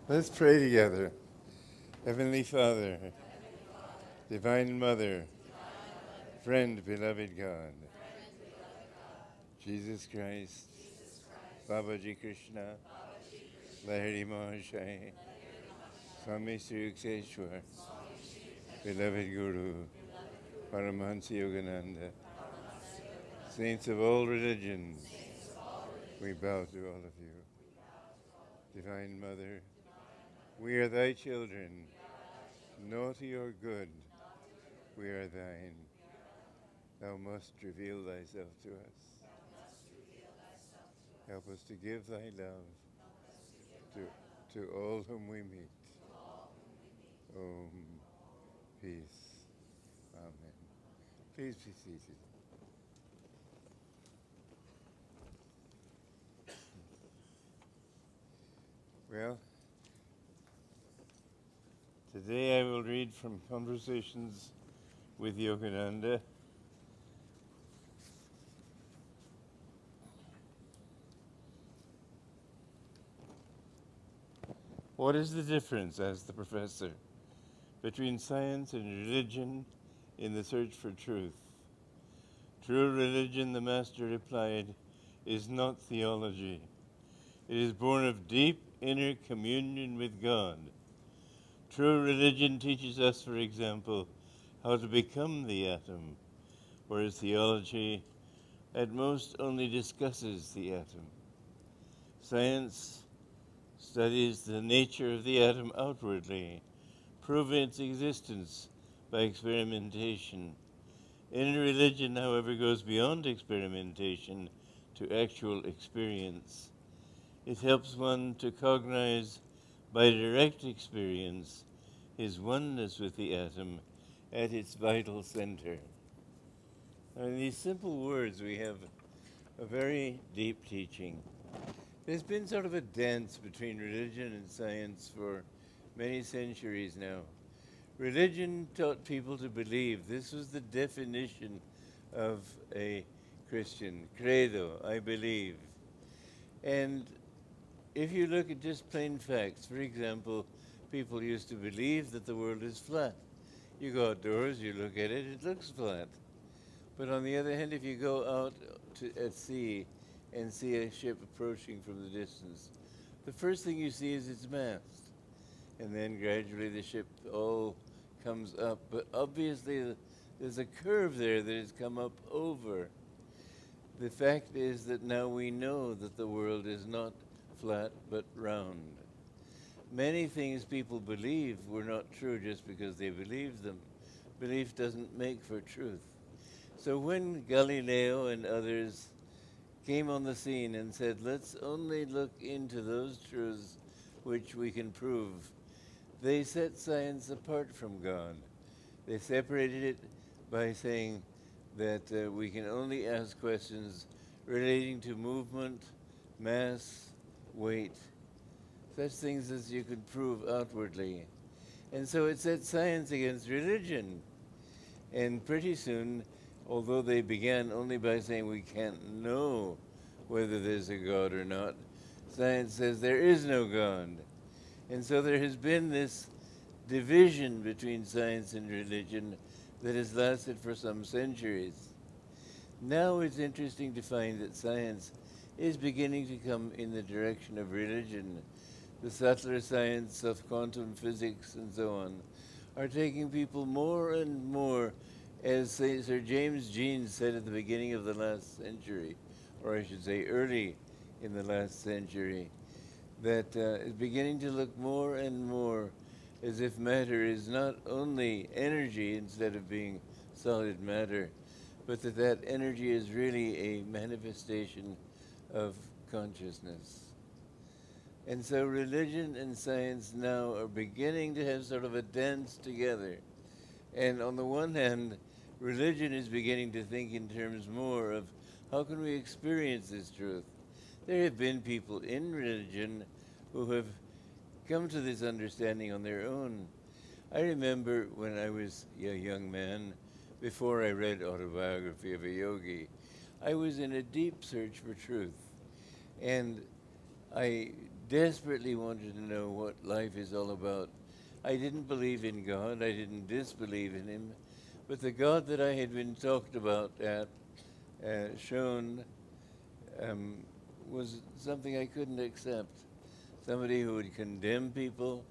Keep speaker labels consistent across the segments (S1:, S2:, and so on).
S1: Let's pray together. Heavenly Father, Divine Mother, friend, beloved God, Jesus Christ, Babaji Krishna, Lahiri Mahasaya, Swami Sri Yukteswar, beloved Guru, Paramhansa Yogananda, saints of all religions, we bow to all of you. Divine Mother, we are thy children, naughty or good, we are thine. Thou must reveal thyself to us. Help us to give thy love to all whom we meet. Om, peace. Amen. Please be seated. Well, today I will read from Conversations with Yogananda. What is the difference, asked the professor, between science and religion in the search for truth? True religion, the master replied, is not theology. It is born of deep inner communion with God. True religion teaches us, for example, how to become the atom, whereas theology at most only discusses the atom. Science studies the nature of the atom outwardly, proving its existence by experimentation. Inner religion, however, goes beyond experimentation to actual experience. It helps one to cognize by direct experience his oneness with the atom at its vital center. Now, in these simple words, we have a very deep teaching. There's been sort of a dance between religion and science for many centuries now. Religion taught people to believe. This was the definition of a Christian. Credo, I believe. And if you look at just plain facts, for example, people used to believe that the world is flat. You go outdoors, you look at it, it looks flat. But on the other hand, if you go out at sea and see a ship approaching from the distance, the first thing you see is its mast. And then gradually the ship all comes up. But obviously there's a curve there that has come up over. The fact is that now we know that the world is not flat but round. Many things people believe were not true just because they believed them. Belief doesn't make for truth. So when Galileo and others came on the scene and said, let's only look into those truths which we can prove, they set science apart from God. They separated it by saying that we can only ask questions relating to movement, mass, weight, such things as you could prove outwardly. And so it set science against religion. And pretty soon, although they began only by saying we can't know whether there's a God or not, science says there is no God. And so there has been this division between science and religion that has lasted for some centuries. Now it's interesting to find that science is beginning to come in the direction of religion. The subtler science of quantum physics and so on are taking people more and more, as Sir James Jean said at the beginning of the last century, or I should say early in the last century, that is beginning to look more and more as if matter is not only energy instead of being solid matter, but that energy is really a manifestation of consciousness. And so religion and science now are beginning to have sort of a dance together. And on the one hand, religion is beginning to think in terms more of how can we experience this truth. There have been people in religion who have come to this understanding on their own. I remember when I was a young man, before I read Autobiography of a Yogi, I was in a deep search for truth. And I desperately wanted to know what life is all about. I didn't believe in God, I didn't disbelieve in Him, but the God that I had been talked about shown, um, was something I couldn't accept. Somebody who would condemn people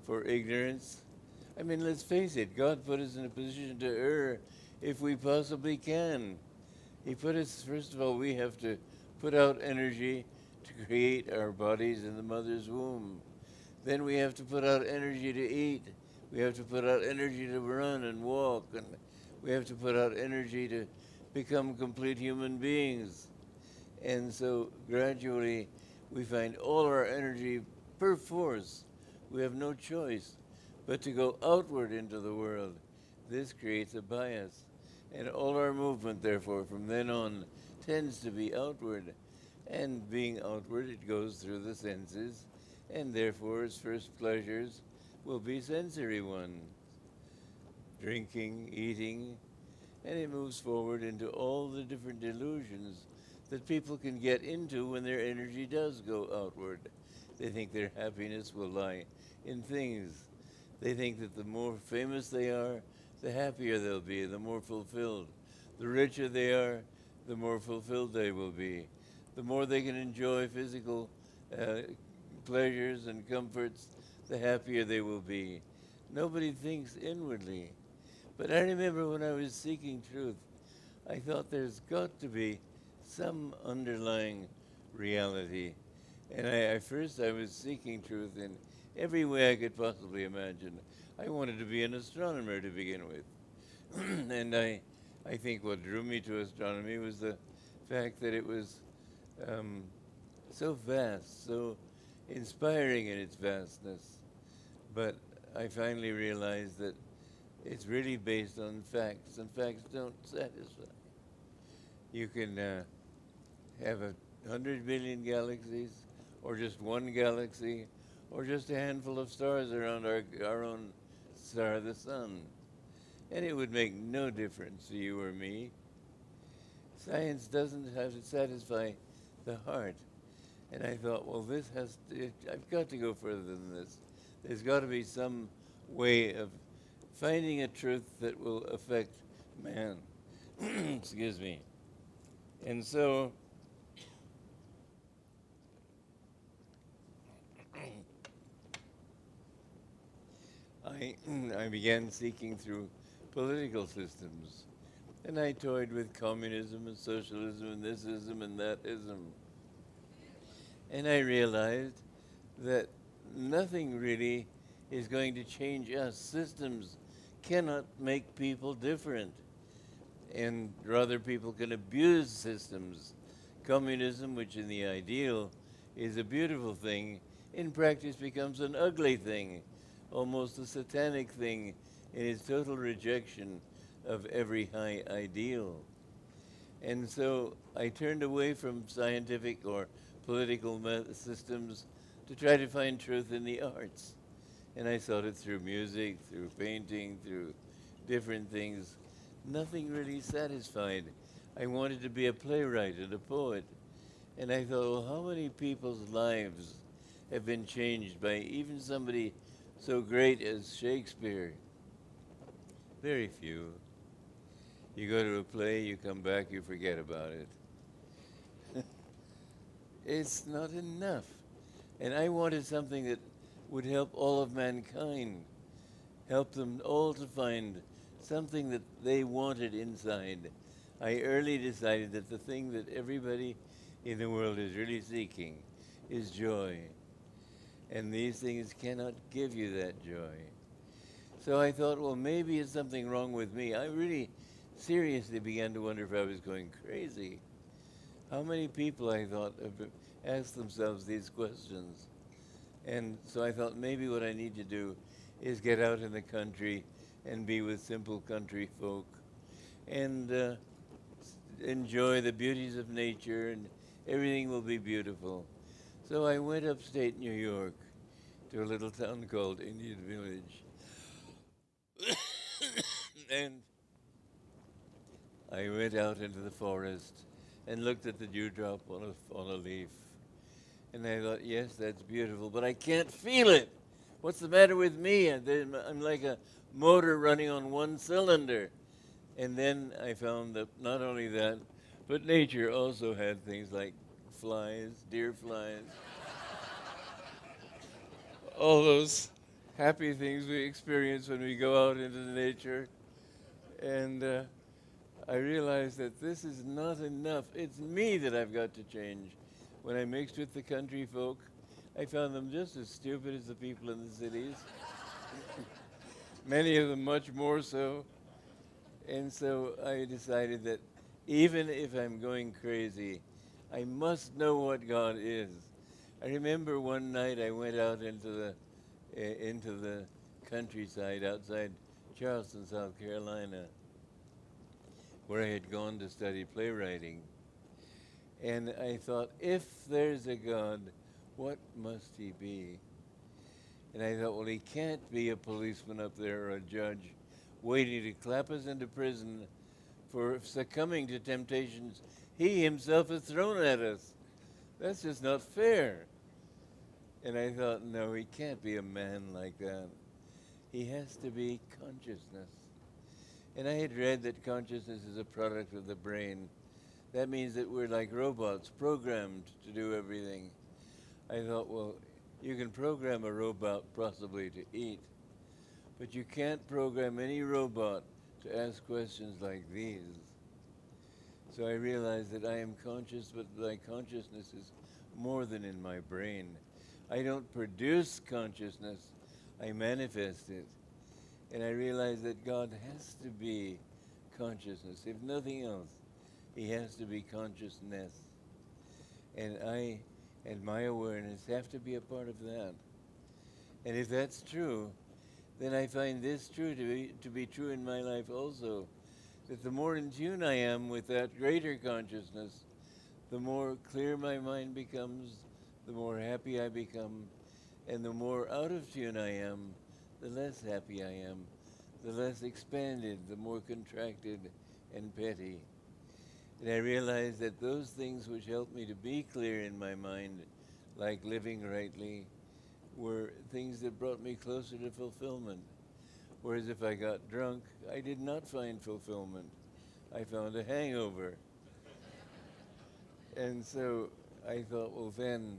S1: for ignorance. I mean, let's face it, God put us in a position to err if we possibly can. He put us, first of all, we have to put out energy to create our bodies in the mother's womb. Then we have to put out energy to eat. We have to put out energy to run and walk. And we have to put out energy to become complete human beings. And so gradually we find all our energy per force. We have no choice but to go outward into the world. This creates a bias. And all our movement, therefore, from then on, tends to be outward. And being outward, it goes through the senses, and therefore its first pleasures will be sensory ones. Drinking, eating, and it moves forward into all the different delusions that people can get into when their energy does go outward. They think their happiness will lie in things. They think that the more famous they are, the happier they'll be, the more fulfilled. The richer they are, the more fulfilled they will be. The more they can enjoy physical pleasures and comforts, the happier they will be. Nobody thinks inwardly. But I remember when I was seeking truth, I thought there's got to be some underlying reality. And first I was seeking truth in every way I could possibly imagine. I wanted to be an astronomer to begin with. And I think what drew me to astronomy was the fact that it was so vast, so inspiring in its vastness. But I finally realized that it's really based on facts, and facts don't satisfy. You can have 100 billion galaxies, or just one galaxy, or just a handful of stars around our own star, the sun. And it would make no difference to you or me. Science doesn't have to satisfy the heart. And I thought, well, I've got to go further than this. There's got to be some way of finding a truth that will affect man. Excuse me. And so I began seeking through political systems. And I toyed with communism and socialism and thisism and thatism. And I realized that nothing really is going to change us. Systems cannot make people different. And rather, people can abuse systems. Communism, which in the ideal is a beautiful thing, in practice becomes an ugly thing, almost a satanic thing in its total rejection of every high ideal. And so I turned away from scientific or political systems to try to find truth in the arts. And I sought it through music, through painting, through different things. Nothing really satisfied. I wanted to be a playwright and a poet. And I thought, well, how many people's lives have been changed by even somebody so great as Shakespeare? Very few. You go to a play, you come back, you forget about it. It's not enough. And I wanted something that would help all of mankind, help them all to find something that they wanted inside. I early decided that the thing that everybody in the world is really seeking is joy. And these things cannot give you that joy. So I thought, well, maybe it's something wrong with me. I really seriously began to wonder if I was going crazy. How many people, I thought, have asked themselves these questions? And so I thought maybe what I need to do is get out in the country and be with simple country folk and enjoy the beauties of nature, and everything will be beautiful. So I went upstate New York to a little town called Indian Village. And I went out into the forest and looked at the dewdrop on a leaf.
S2: And I thought, yes, that's beautiful, but I can't feel it. What's the matter with me? And then I'm like a motor running on one cylinder. And then I found that not only that, but nature also had things like flies, deer flies, all those happy things we experience when we go out into nature. And I realized that this is not enough. It's me that I've got to change. When I mixed with the country folk, I found them just as stupid as the people in the cities, many of them much more so. And so I decided that even if I'm going crazy, I must know what God is. I remember one night I went out into the countryside outside Charleston, South Carolina, where I had gone to study playwriting. And I thought, if there's a God, what must he be? And I thought, well, he can't be a policeman up there or a judge waiting to clap us into prison for succumbing to temptations he himself has thrown at us. That's just not fair. And I thought, no, he can't be a man like that. He has to be consciousness. And I had read that consciousness is a product of the brain. That means that we're like robots, programmed to do everything. I thought, well, you can program a robot possibly to eat, but you can't program any robot to ask questions like these. So I realized that I am conscious, but my consciousness is more than in my brain. I don't produce consciousness, I manifest it. And I realized that God has to be consciousness. If nothing else, he has to be consciousness. And I and my awareness have to be a part of that. And if that's true, then I find this true to be true in my life also, that the more in tune I am with that greater consciousness, the more clear my mind becomes, the more happy I become, and the more out of tune I am, the less happy I am, the less expanded, the more contracted and petty. And I realized that those things which helped me to be clear in my mind, like living rightly, were things that brought me closer to fulfillment. Whereas if I got drunk, I did not find fulfillment. I found a hangover. And so I thought, well, then,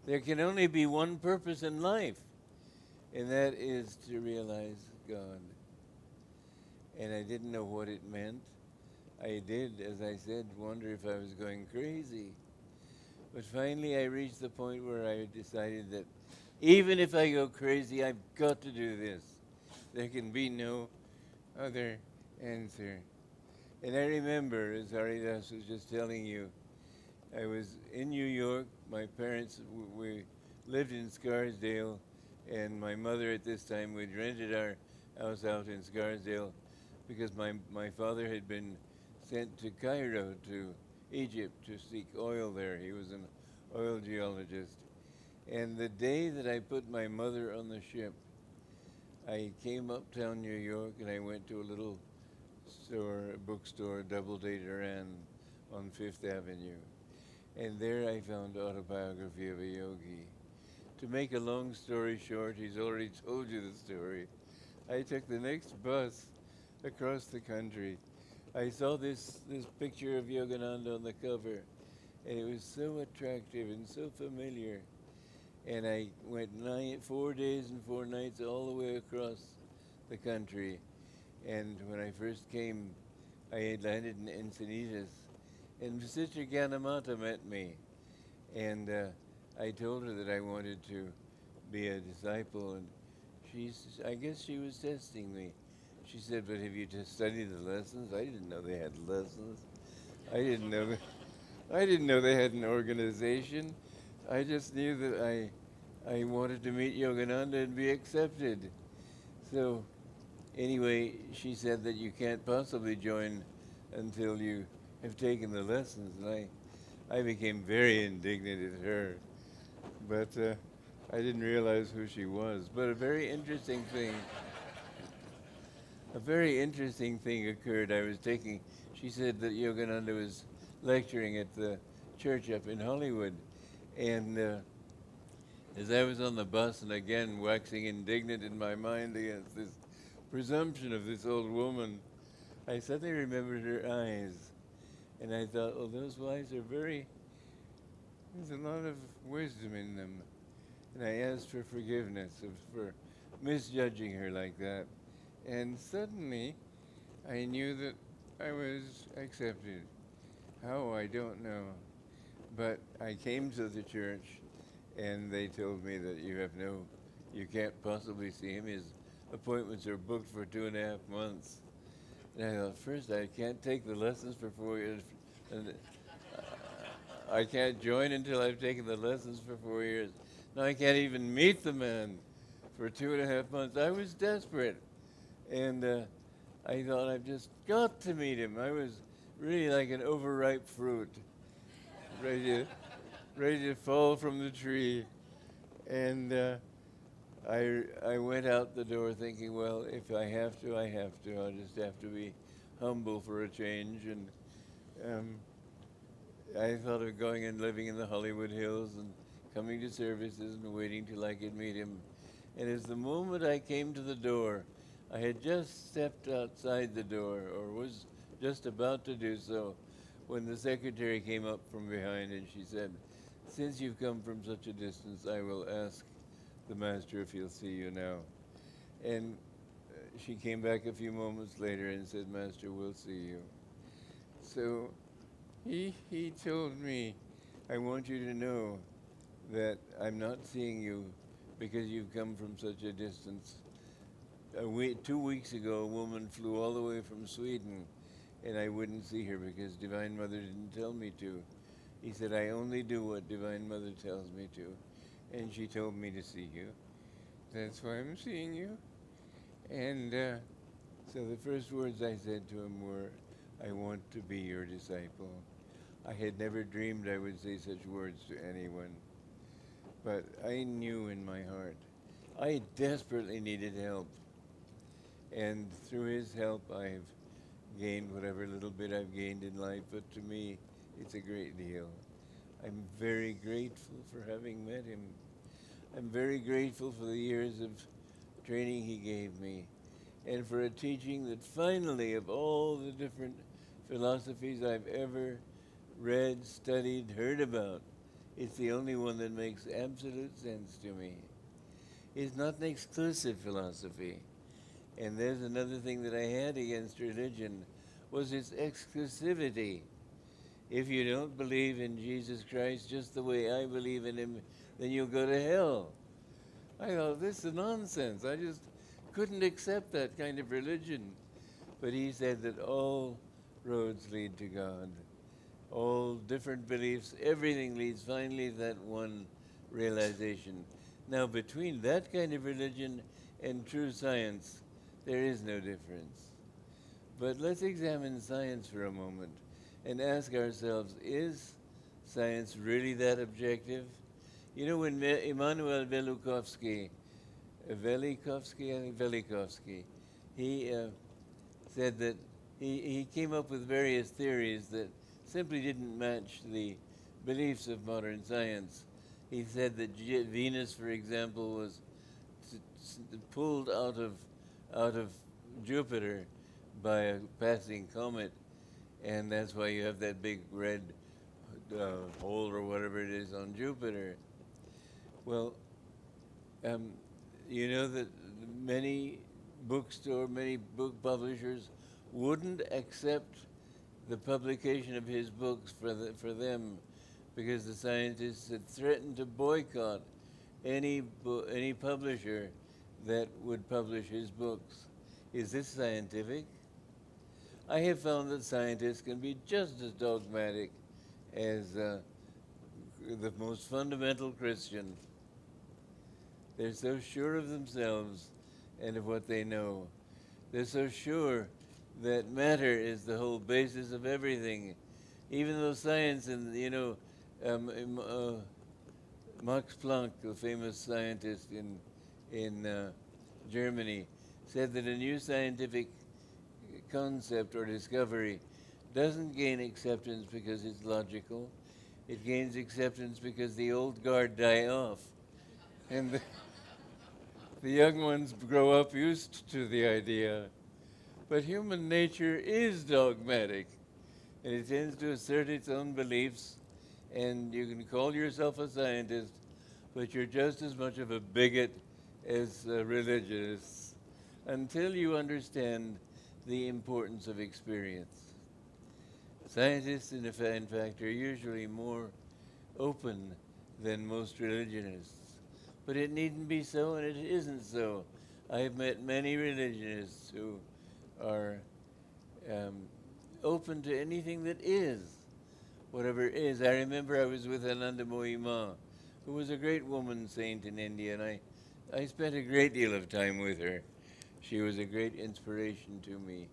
S2: there can only be one purpose in life, and that is to realize God. And I didn't know what it meant. I did, as I said, wonder if I was going crazy. But finally I reached the point where I decided that even if I go crazy, I've got to do this. There can be no other answer. And I remember, as Haridas was just telling you, I was in New York. My parents, we lived in Scarsdale, and my mother at this time, we'd rented our house out in Scarsdale because my father had been sent to Cairo, to Egypt, to seek oil there. He was an oil geologist. And the day that I put my mother on the ship, I came uptown New York and I went to a little store, a bookstore, Doubletree, Torrance, on Fifth Avenue. And there I found Autobiography of a Yogi. To make a long story short, he's already told you the story. I took the next bus across the country. I saw this picture of Yogananda on the cover, and it was so attractive and so familiar. And I went 4 days and 4 nights all the way across the country. And when I first came, I had landed in Encinitas, and Sister Ganamata met me. And I told her that I wanted to be a disciple, and I guess she was testing me. She said, but have you just studied the lessons? I didn't know they had lessons. I didn't know I didn't know they had an organization. I just knew that I wanted to meet Yogananda and be accepted. So anyway, she said that you can't possibly join until you have taken the lessons. And I became very indignant at her. But I didn't realize who she was. But a very interesting thing occurred. She said that Yogananda was lecturing at the church up in Hollywood. And as I was on the bus, and again waxing indignant in my mind against this presumption of this old woman, I suddenly remembered her eyes. And I thought, oh, those eyes are there's a lot of wisdom in them. And I asked for forgiveness for misjudging her like that. And suddenly, I knew that I was accepted. How, I don't know. But I came to the church, and they told me that you can't possibly see him. His appointments are booked for 2.5 months. And I thought, first, I can't take the lessons for 4 years. And I can't join until I've taken the lessons for 4 years. Now I can't even meet the man for 2.5 months. I was desperate. And I thought, I've just got to meet him. I was really like an overripe fruit, ready to fall from the tree. And I went out the door thinking, well, if I have to, I have to. I'll just have to be humble for a change. And I thought of going and living in the Hollywood Hills and coming to services and waiting till I could meet him. And as the moment I came to the door, I had just stepped outside the door, or was just about to do so, when the secretary came up from behind and she said, since you've come from such a distance, I will ask the master if he'll see you now. And she came back a few moments later and said, Master, we'll see you. So he told me, I want you to know that I'm not seeing you because you've come from such a distance. 2 weeks ago, a woman flew all the way from Sweden, and I wouldn't see her because Divine Mother didn't tell me to. He said, I only do what Divine Mother tells me to. And she told me to see you. That's why I'm seeing you. And so the first words I said to him were, I want to be your disciple. I had never dreamed I would say such words to anyone. But I knew in my heart, I desperately needed help. And through his help, I've gained whatever little bit I've gained in life, but to me, it's a great deal. I'm very grateful for having met him. I'm very grateful for the years of training he gave me, and for a teaching that finally, of all the different philosophies I've ever read, studied, heard about, it's the only one that makes absolute sense to me. It's not an exclusive philosophy. And there's another thing that I had against religion, was its exclusivity. If you don't believe in Jesus Christ just the way I believe in him, then you'll go to hell. I thought, this is nonsense. I just couldn't accept that kind of religion. But he said that all roads lead to God. All different beliefs, everything leads finally to that one realization. Now, between that kind of religion and true science, there is no difference. But let's examine science for a moment and ask ourselves, is science really that objective? You know, when Immanuel Velikovsky, he said that he came up with various theories that simply didn't match the beliefs of modern science. He said that Venus, for example, was pulled out of Jupiter by a passing comet, and that's why you have that big red hole or whatever it is on Jupiter. Well, you know that many book publishers wouldn't accept the publication of his books for them because the scientists had threatened to boycott any publisher that would publish his books. Is this scientific? I have found that scientists can be just as dogmatic as the most fundamental Christian. They're so sure of themselves and of what they know. They're so sure that matter is the whole basis of everything. Even though science and, Max Planck, the famous scientist in Germany, said that a new scientific concept or discovery doesn't gain acceptance because it's logical. It gains acceptance because the old guard die off. And the young ones grow up used to the idea. But human nature is dogmatic, and it tends to assert its own beliefs, and you can call yourself a scientist, but you're just as much of a bigot as religionists until you understand the importance of experience. Scientists, in fact, are usually more open than most religionists. But it needn't be so, and it isn't so. I've met many religionists who are open to anything that is, whatever is. I remember I was with Anandamayi Ma, who was a great woman saint in India, and I spent a great deal of time with her. She was a great inspiration to me.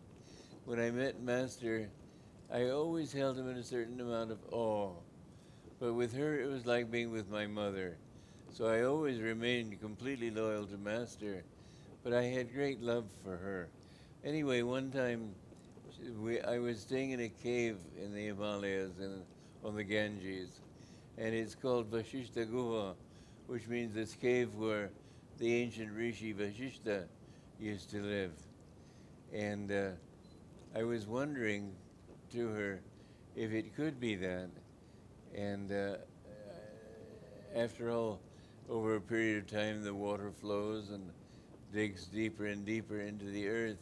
S2: When I met Master, I always held him in a certain amount of awe. But with her, it was like being with my mother. So I always remained completely loyal to Master, but I had great love for her. Anyway, one time, I was staying in a cave in the Himalayas on the Ganges, and it's called Vashishta Guha, which means this cave where the ancient Rishi Vashishta used to live. And I was wondering to her if it could be that. And after all, over a period of time, the water flows and digs deeper and deeper into the earth,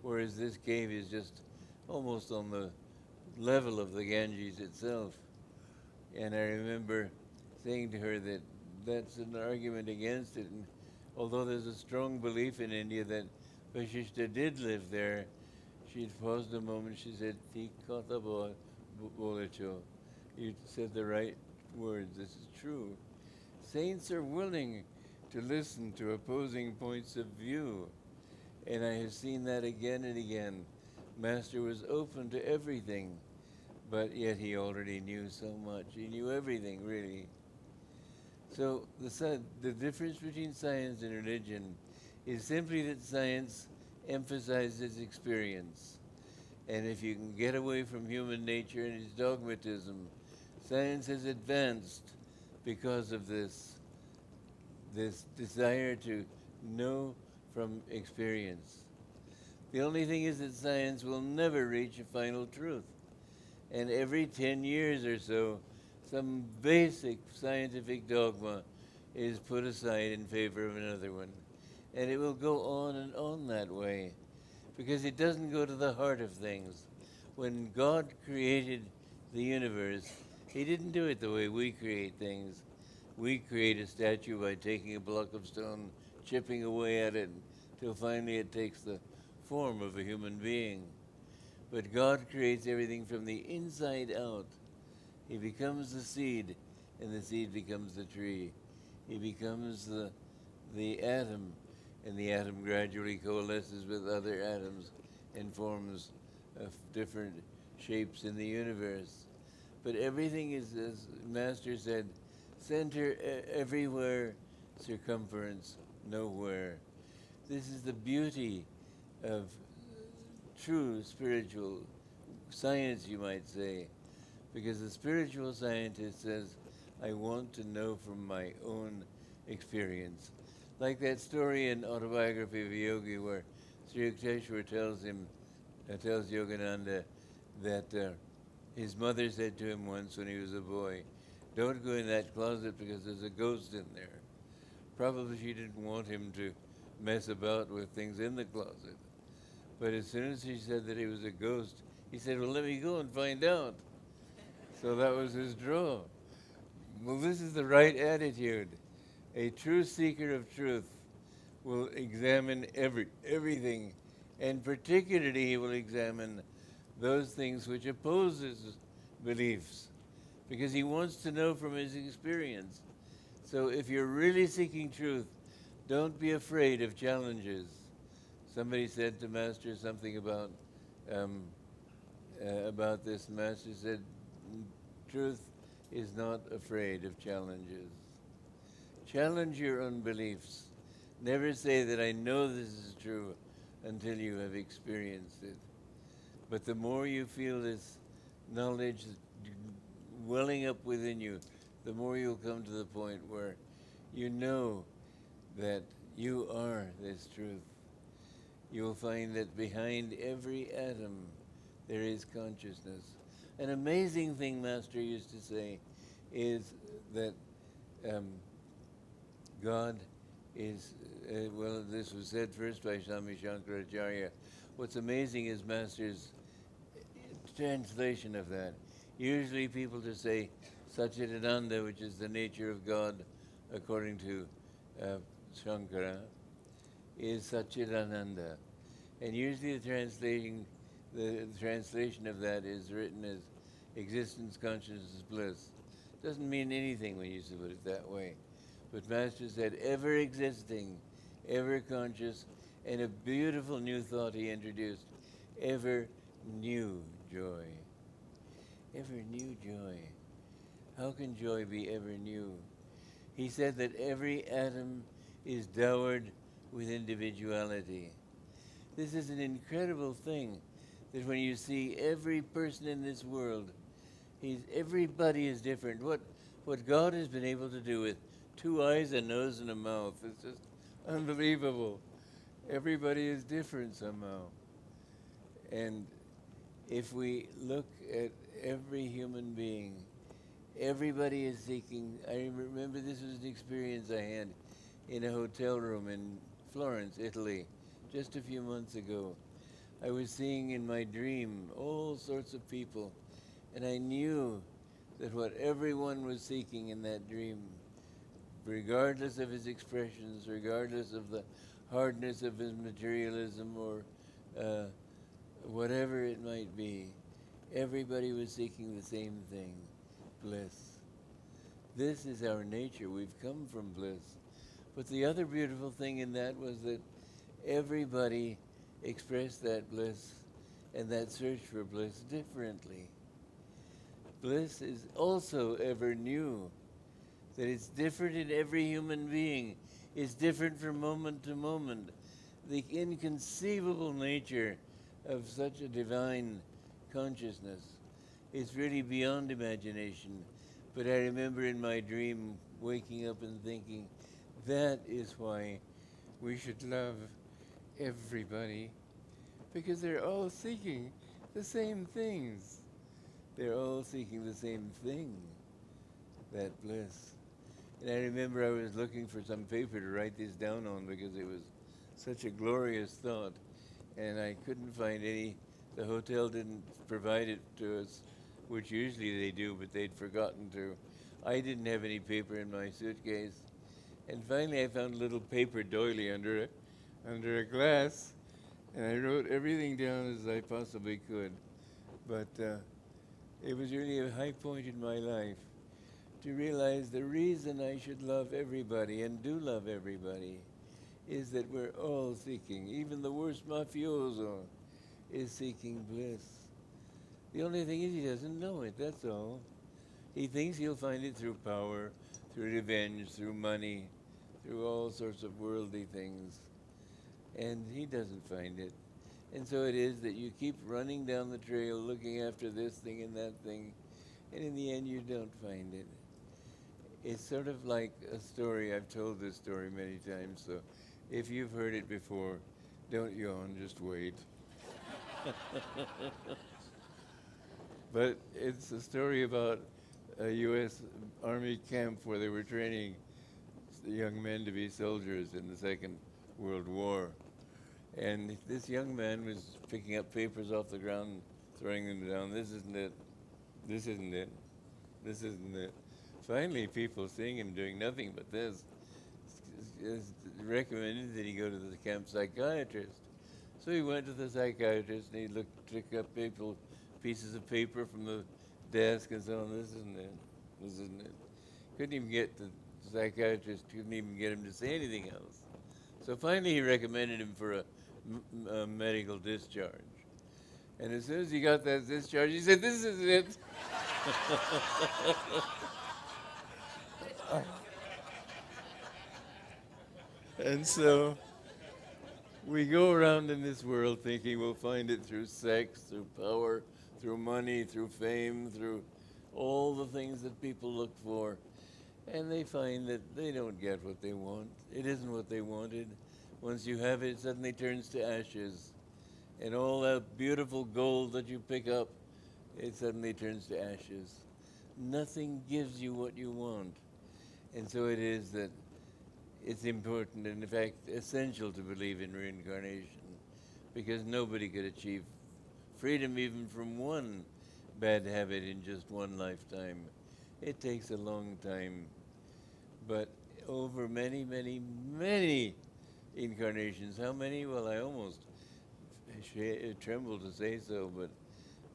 S2: whereas this cave is just almost on the level of the Ganges itself. And I remember saying to her that that's an argument against it. And although there's a strong belief in India that Vashishta did live there, she paused a moment. She said, "Thi kotha bolecho." You said the right words. This is true. Saints are willing to listen to opposing points of view. And I have seen that again and again. Master was open to everything, but yet he already knew so much. He knew everything, really. So the difference between science and religion is simply that science emphasizes experience. And if you can get away from human nature and its dogmatism, science has advanced because of this desire to know from experience. The only thing is that science will never reach a final truth. And every 10 years or so, some basic scientific dogma is put aside in favor of another one. And it will go on and on that way, because it doesn't go to the heart of things. When God created the universe, he didn't do it the way we create things. We create a statue by taking a block of stone, chipping away at it, till finally it takes the form of a human being. But God creates everything from the inside out. He becomes the seed, and the seed becomes the tree. He becomes the atom, and the atom gradually coalesces with other atoms and forms of different shapes in the universe. But everything is, as Master said, center everywhere, circumference nowhere. This is the beauty of true spiritual science, you might say, because the spiritual scientist says, I want to know from my own experience. Like that story in Autobiography of a Yogi where Sri Yukteswar tells Yogananda that his mother said to him once when he was a boy, don't go in that closet because there's a ghost in there. Probably she didn't want him to mess about with things in the closet. But as soon as she said that he was a ghost, he said, well, let me go and find out. So that was his draw. Well, this is the right attitude. A true seeker of truth will examine everything, and particularly he will examine those things which oppose his beliefs, because he wants to know from his experience. So if you're really seeking truth, don't be afraid of challenges. Somebody said to Master something about this. Master said, truth is not afraid of challenges. Challenge your own beliefs. Never say that I know this is true until you have experienced it. But the more you feel this knowledge welling up within you, the more you'll come to the point where you know that you are this truth. You'll find that behind every atom there is consciousness. An amazing thing Master used to say is that God is, well, this was said first by Swami Shankaracharya. What's amazing is Master's translation of that. Usually people just say Satchidananda, which is the nature of God according to Shankara, is Satchidananda. And usually the translation of that is written as existence, consciousness, bliss. Doesn't mean anything when you put it that way. But Master said ever existing, ever conscious, and a beautiful new thought he introduced, ever new joy. Ever new joy. How can joy be ever new? He said that every atom is dowered with individuality. This is an incredible thing, that when you see every person in this world, everybody is different. What God has been able to do with 2 eyes, a nose, and a mouth is just unbelievable. Everybody is different somehow. And if we look at every human being, everybody is seeking. I remember this was an experience I had in a hotel room in Florence, Italy, just a few months ago. I was seeing in my dream all sorts of people, and I knew that what everyone was seeking in that dream, regardless of his expressions, regardless of the hardness of his materialism or whatever it might be, everybody was seeking the same thing, bliss. This is our nature. We've come from bliss. But the other beautiful thing in that was that everybody expressed that bliss and that search for bliss differently. Bliss is also ever new, that it's different in every human being. It's different from moment to moment. The inconceivable nature of such a divine consciousness is really beyond imagination. But I remember in my dream waking up and thinking, that is why we should love everybody, because they're all seeking the same things. They're all seeking the same thing, that bliss. And I remember I was looking for some paper to write this down on because it was such a glorious thought, and I couldn't find any. The hotel didn't provide it to us, which usually they do, but they'd forgotten to. I didn't have any paper in my suitcase. And finally I found a little paper doily under a glass, and I wrote everything down as I possibly could. But it was really a high point in my life to realize the reason I should love everybody and do love everybody is that we're all seeking. Even the worst mafioso is seeking bliss. The only thing is he doesn't know it, that's all. He thinks he'll find it through power, through revenge, through money, through all sorts of worldly things. And he doesn't find it. And so it is that you keep running down the trail looking after this thing and that thing, and in the end you don't find it. It's sort of like a story. I've told this story many times, so if you've heard it before, don't yawn, just wait. But it's a story about a U.S. Army camp where they were training young men to be soldiers in the Second World War. And this young man was picking up papers off the ground, throwing them down. This isn't it. This isn't it. This isn't it. Finally, people seeing him doing nothing but this recommended that he go to the camp psychiatrist. So he went to the psychiatrist and he took up pieces of paper from the desk and so on. This isn't it. This isn't it. Couldn't even get the psychiatrist, couldn't even get him to say anything else. So finally he recommended him for a medical discharge. And as soon as he got that discharge, he said, this is it. And so we go around in this world thinking we'll find it through sex, through power, through money, through fame, through all the things that people look for, and they find that they don't get what they want. It isn't what they wanted. Once you have it, it suddenly turns to ashes. And all that beautiful gold that you pick up, it suddenly turns to ashes. Nothing gives you what you want. And so it is that it's important and, in fact, essential to believe in reincarnation, because nobody could achieve freedom even from one bad habit in just one lifetime. It takes a long time. But over many, many, many incarnations, how many? Well, I almost tremble to say so, but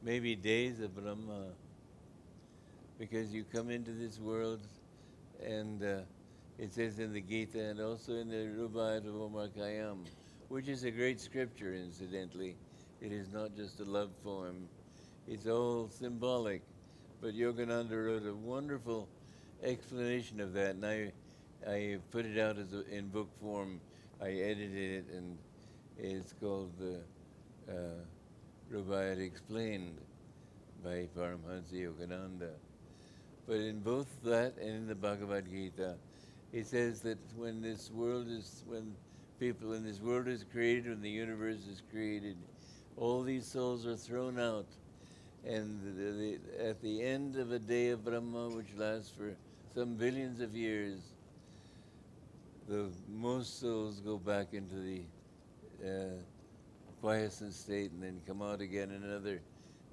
S2: maybe days of Brahma, because you come into this world, and it says in the Gita and also in the Rubayat, which is a great scripture, incidentally. It is not just a love poem. It's all symbolic. But Yogananda wrote a wonderful explanation of that, and I put it out in book form. I edited it, and it's called the Rubayat Explained by Paramhansa Yogananda. But in both that and in the Bhagavad Gita, it says that when people in this world is created, when the universe is created, all these souls are thrown out. And at the end of a day of Brahma, which lasts for some billions of years, most souls go back into the quiescent state and then come out again in another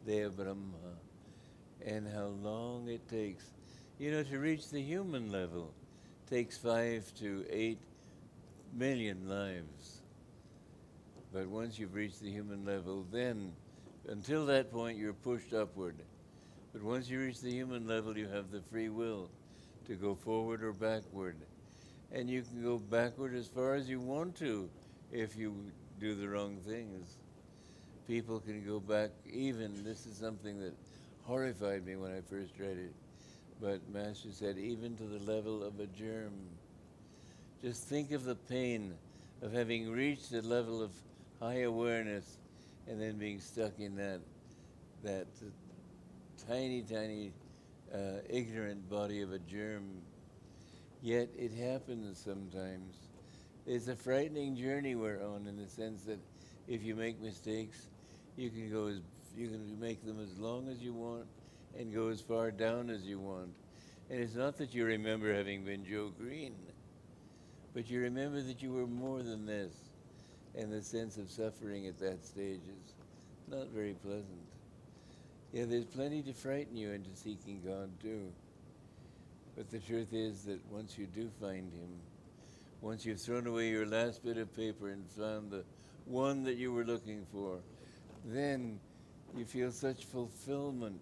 S2: day of Brahma. And how long it takes. You know, to reach the human level takes 5 to 8 million lives. But once you've reached the human level, then, until that point, you're pushed upward. But once you reach the human level, you have the free will to go forward or backward. And you can go backward as far as you want to if you do the wrong things. People can go back even, this is something that horrified me when I first read it, but Master said, even to the level of a germ. Just think of the pain of having reached a level of high awareness and then being stuck in that tiny, tiny, ignorant body of a germ. Yet it happens sometimes. It's a frightening journey we're on, in the sense that if you make mistakes, you can make them as long as you want and go as far down as you want. And it's not that you remember having been Joe Green, but you remember that you were more than this. And the sense of suffering at that stage is not very pleasant. Yeah, there's plenty to frighten you into seeking God too. But the truth is that once you do find Him, once you've thrown away your last bit of paper and found the one that you were looking for, then you feel such fulfillment,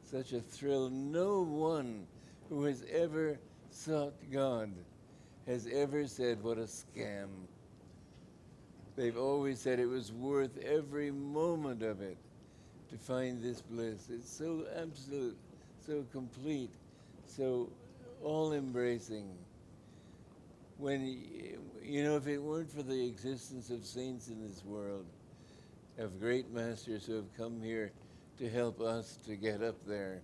S2: such a thrill. No one who has ever sought God has ever said, what a scam. They've always said it was worth every moment of it to find this bliss. It's so absolute, so complete, so all-embracing. When, you know, if it weren't for the existence of saints in this world, of great masters who have come here to help us to get up there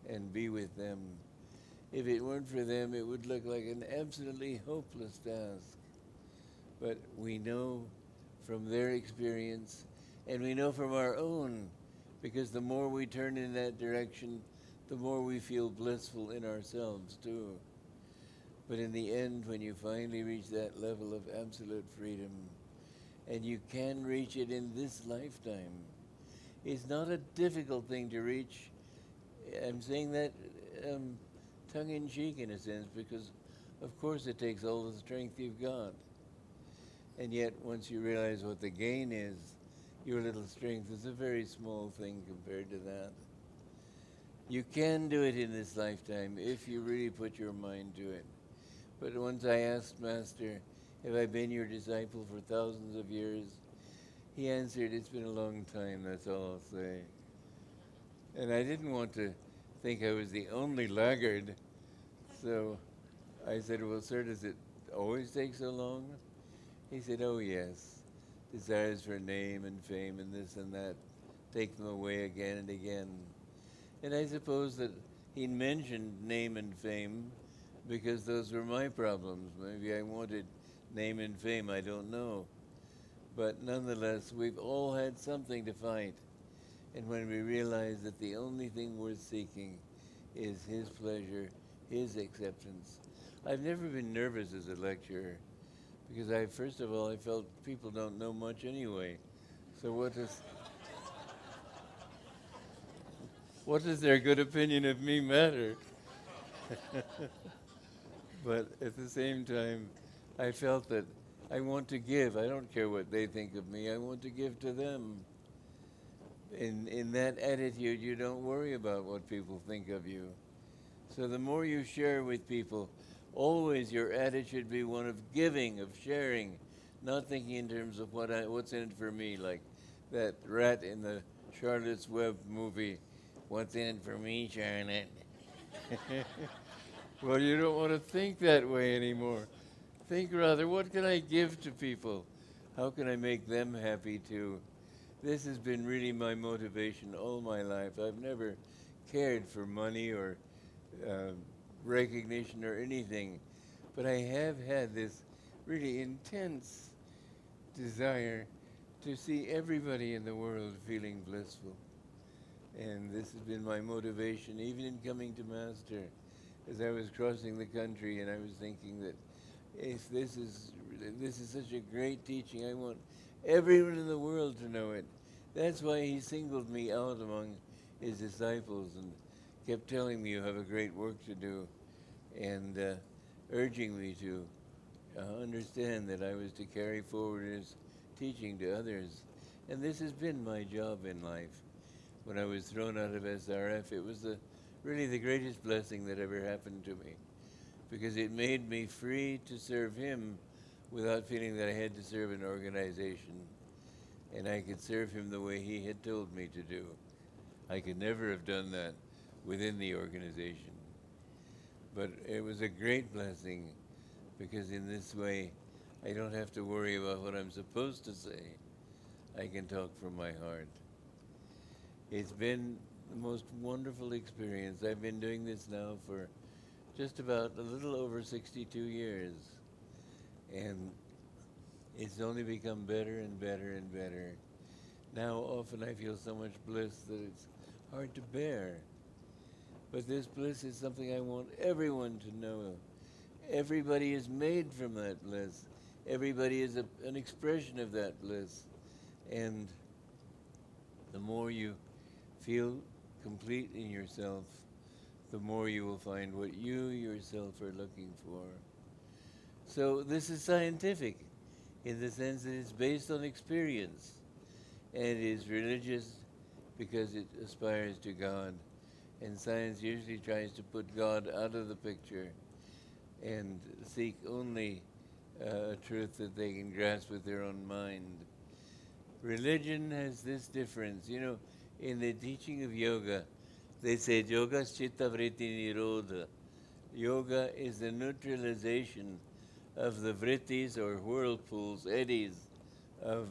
S2: and be with them, if it weren't for them, it would look like an absolutely hopeless task. But we know from their experience, and we know from our own, because the more we turn in that direction, the more we feel blissful in ourselves too. But in the end, when you finally reach that level of absolute freedom, and you can reach it in this lifetime, it's not a difficult thing to reach. I'm saying that tongue-in-cheek in a sense, because of course it takes all the strength you've got. And yet, once you realize what the gain is, your little strength is a very small thing compared to that. You can do it in this lifetime if you really put your mind to it. But once I asked Master, have I been your disciple for thousands of years? He answered, it's been a long time, that's all I'll say. And I didn't want to think I was the only laggard. So I said, well, sir, does it always take so long? He said, oh, yes. Desires for name and fame and this and that take them away again and again. And I suppose that he mentioned name and fame because those were my problems. Maybe I wanted name and fame, I don't know. But nonetheless, we've all had something to fight. And when we realize that the only thing worth seeking is his pleasure, his acceptance. I've never been nervous as a lecturer because first of all, I felt people don't know much anyway. So what does their good opinion of me matter? But at the same time, I felt that I want to give. I don't care what they think of me. I want to give to them. In that attitude, you don't worry about what people think of you. So the more you share with people, always your attitude should be one of giving, of sharing, not thinking in terms of what's in it for me, like that rat in the Charlotte's Web movie, what's in it for me, Charlotte? Well, you don't want to think that way anymore. Think rather, what can I give to people? How can I make them happy too? This has been really my motivation all my life. I've never cared for money or recognition or anything, but I have had this really intense desire to see everybody in the world feeling blissful. And this has been my motivation, even in coming to Master. As I was crossing the country and I was thinking that if this is such a great teaching, I want everyone in the world to know it. That's why he singled me out among his disciples and kept telling me you have a great work to do and urging me to understand that I was to carry forward his teaching to others. And this has been my job in life. When I was thrown out of SRF, it was really the greatest blessing that ever happened to me because it made me free to serve him without feeling that I had to serve an organization. And I could serve him the way he had told me to do. I could never have done that within the organization. But it was a great blessing because in this way, I don't have to worry about what I'm supposed to say. I can talk from my heart. It's been the most wonderful experience. I've been doing this now for just about a little over 62 years. And it's only become better and better and better. Now often I feel so much bliss that it's hard to bear. But this bliss is something I want everyone to know. Everybody is made from that bliss. Everybody is an expression of that bliss. And the more you feel complete in yourself, the more you will find what you yourself are looking for. So this is scientific in the sense that it's based on experience, and it is religious because it aspires to God. And science usually tries to put God out of the picture and seek only a truth that they can grasp with their own mind. Religion has this difference. You know, in the teaching of yoga, they say yoga chitta vritti nirodha. Yoga is the neutralization of the vrittis or whirlpools, eddies of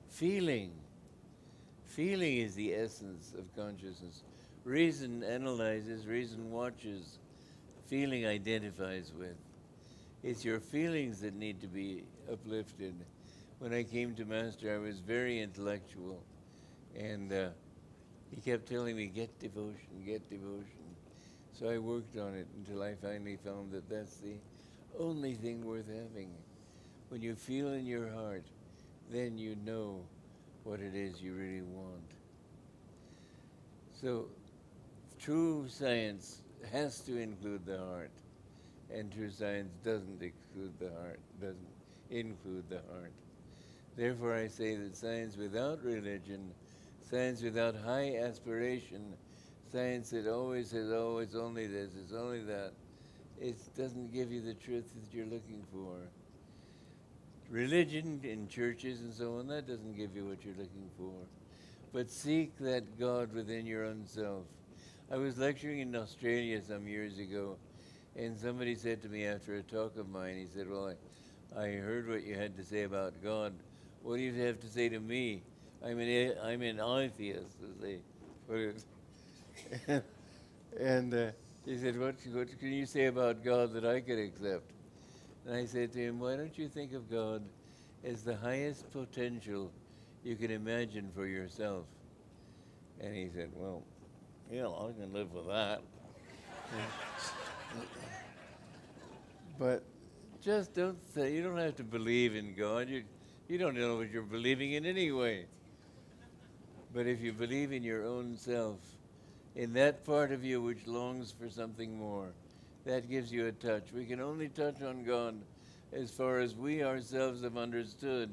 S2: feeling. Feeling is the essence of consciousness. Reason analyzes, reason watches, feeling identifies with. It's your feelings that need to be uplifted. When I came to Master, I was very intellectual, and he kept telling me, get devotion, get devotion. So I worked on it until I finally found that that's the only thing worth having. When you feel in your heart, then you know what it is you really want. So true science has to include the heart, and true science doesn't include the heart. Therefore I say that science without religion, science without high aspiration, science that always says, oh, it's only this, it's only that, it doesn't give you the truth that you're looking for. Religion in churches and so on, that doesn't give you what you're looking for. But seek that God within your own self. I was lecturing in Australia some years ago, and somebody said to me after a talk of mine, he said, well, I heard what you had to say about God. What do you have to say to me? I'm an atheist, as they put it. And he said, what can you say about God that I could accept? And I said to him, why don't you think of God as the highest potential you can imagine for yourself? And he said, well, yeah, I can live with that. But just don't say, you don't have to believe in God. You don't know what you're believing in anyway. But if you believe in your own self, in that part of you which longs for something more, that gives you a touch. We can only touch on God as far as we ourselves have understood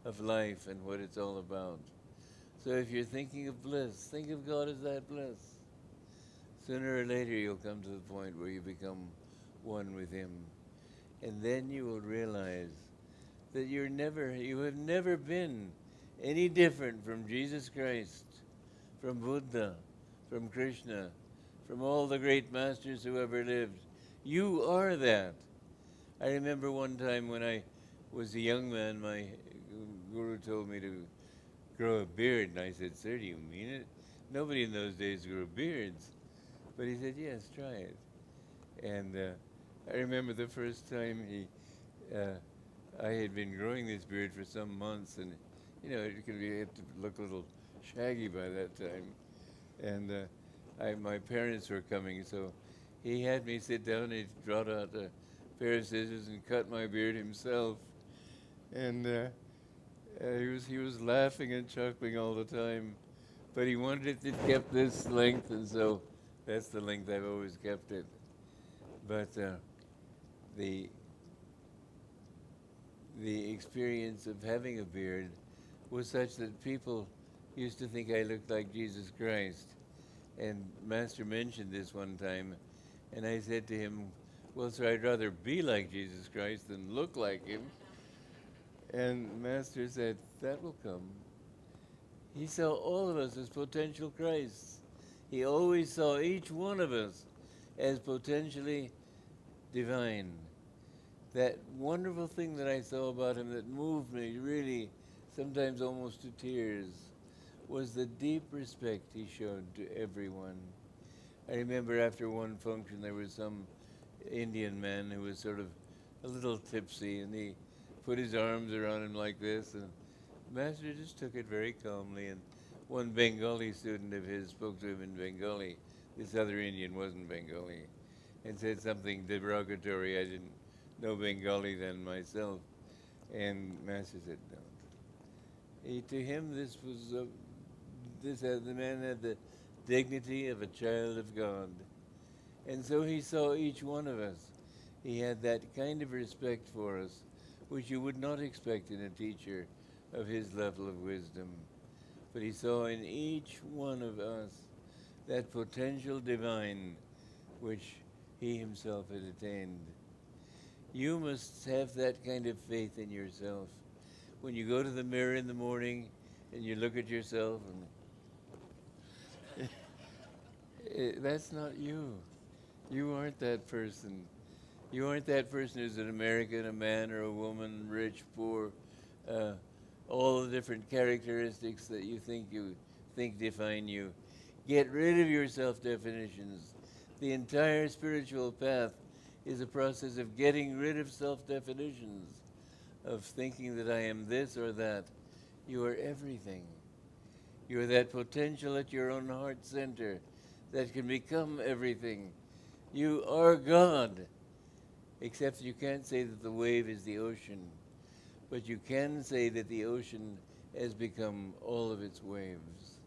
S2: of life and what it's all about. So if you're thinking of bliss, think of God as that bliss. Sooner or later you'll come to the point where you become one with Him. And then you will realize that you have never been any different from Jesus Christ, from Buddha, from Krishna, from all the great masters who ever lived. You are that. I remember one time when I was a young man, my guru told me to grow a beard, and I said, sir, do you mean it? Nobody in those days grew beards. But he said, yes, try it. And I remember the first time I had been growing this beard for some months, and it had to look a little shaggy by that time. And my parents were coming, so he had me sit down, and he brought out a pair of scissors and cut my beard himself. And he was laughing and chuckling all the time, but he wanted it to kept this length, and so that's the length I've always kept it. But the experience of having a beard was such that people used to think I looked like Jesus Christ. And Master mentioned this one time, and I said to him, well, sir, I'd rather be like Jesus Christ than look like him. And Master said, that will come. He saw all of us as potential Christs. He always saw each one of us as potentially divine. That wonderful thing that I saw about him that moved me really, sometimes almost to tears, was the deep respect he showed to everyone. I remember after one function there was some Indian man who was sort of a little tipsy, and he put his arms around him like this, and Master just took it very calmly, and one Bengali student of his spoke to him in Bengali. This other Indian wasn't Bengali, and said something derogatory. I didn't know Bengali then myself. And Master said, don't. To him, the man had the dignity of a child of God. And so he saw each one of us. He had that kind of respect for us, which you would not expect in a teacher of his level of wisdom. But he saw in each one of us that potential divine which he himself had attained. You must have that kind of faith in yourself. When you go to the mirror in the morning and you look at yourself, and that's not you. You aren't that person. You aren't that person who's an American, a man or a woman, rich, poor, all the different characteristics that you think define you. Get rid of your self-definitions. The entire spiritual path is a process of getting rid of self-definitions, of thinking that I am this or that. You are everything. You are that potential at your own heart center that can become everything. You are God, except you can't say that the wave is the ocean, but you can say that the ocean has become all of its waves.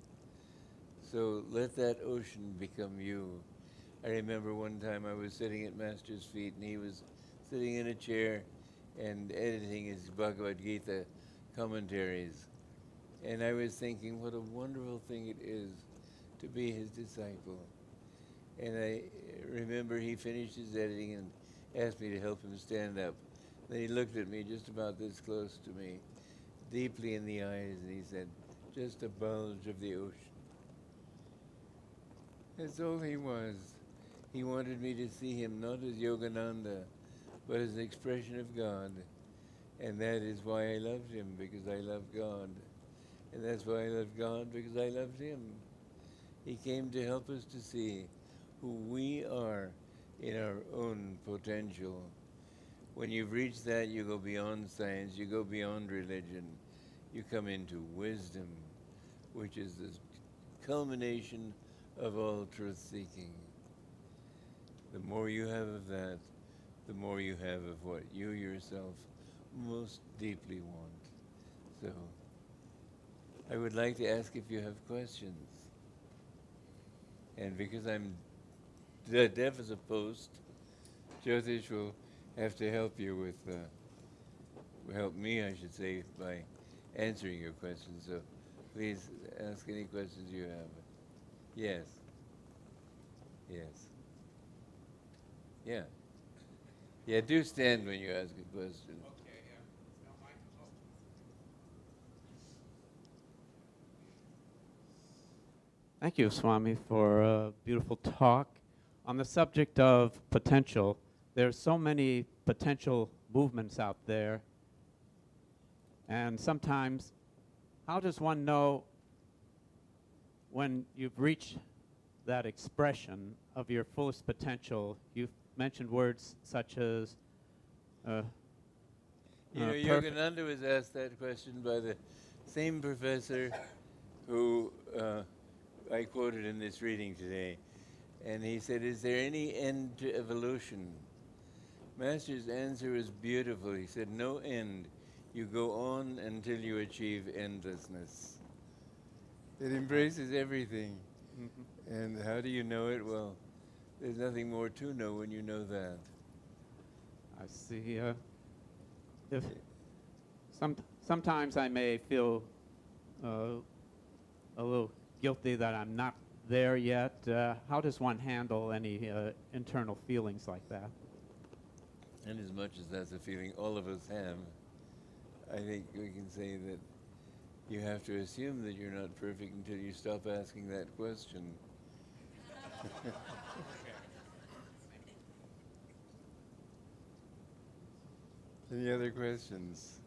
S2: So let that ocean become you. I remember one time I was sitting at Master's feet, and he was sitting in a chair and editing his Bhagavad Gita commentaries. And I was thinking what a wonderful thing it is to be his disciple. And I remember he finished his editing and asked me to help him stand up. Then he looked at me just about this close to me, deeply in the eyes, and he said, just a bulge of the ocean. That's all he was. He wanted me to see him not as Yogananda, but as an expression of God. And that is why I loved him, because I love God. And that's why I love God, because I loved him. He came to help us to see who we are in our own potential. When you've reached that, you go beyond science, you go beyond religion, you come into wisdom, which is the culmination of all truth-seeking. The more you have of that, the more you have of what you yourself most deeply want. So, I would like to ask if you have questions. And because I'm deaf as a post, Jyotish will have to help you with, help me, I should say, by answering your questions. So please ask any questions you have. Yes. Yes. Yeah. Yeah, do stand when you ask a question.
S3: Okay, yeah. Now mic is open.
S4: Thank you, Swami, for a beautiful talk. On the subject of potential, there's so many potential movements out there. And sometimes, how does one know when you've reached that expression of your fullest potential? You've mentioned words such as
S2: Yogananda was asked that question by the same professor who I quoted in this reading today. And he said, is there any end to evolution? Master's answer was beautiful. He said, no end. You go on until you achieve endlessness. It embraces everything.
S4: Mm-hmm.
S2: And how do you know it? Well, there's nothing more to know when you know that.
S4: I see. If sometimes I may feel a little guilty that I'm not there yet. How does one handle any internal feelings like that?
S2: And as much as that's a feeling all of us have, I think we can say that you have to assume that you're not perfect until you stop asking that question. Any other questions?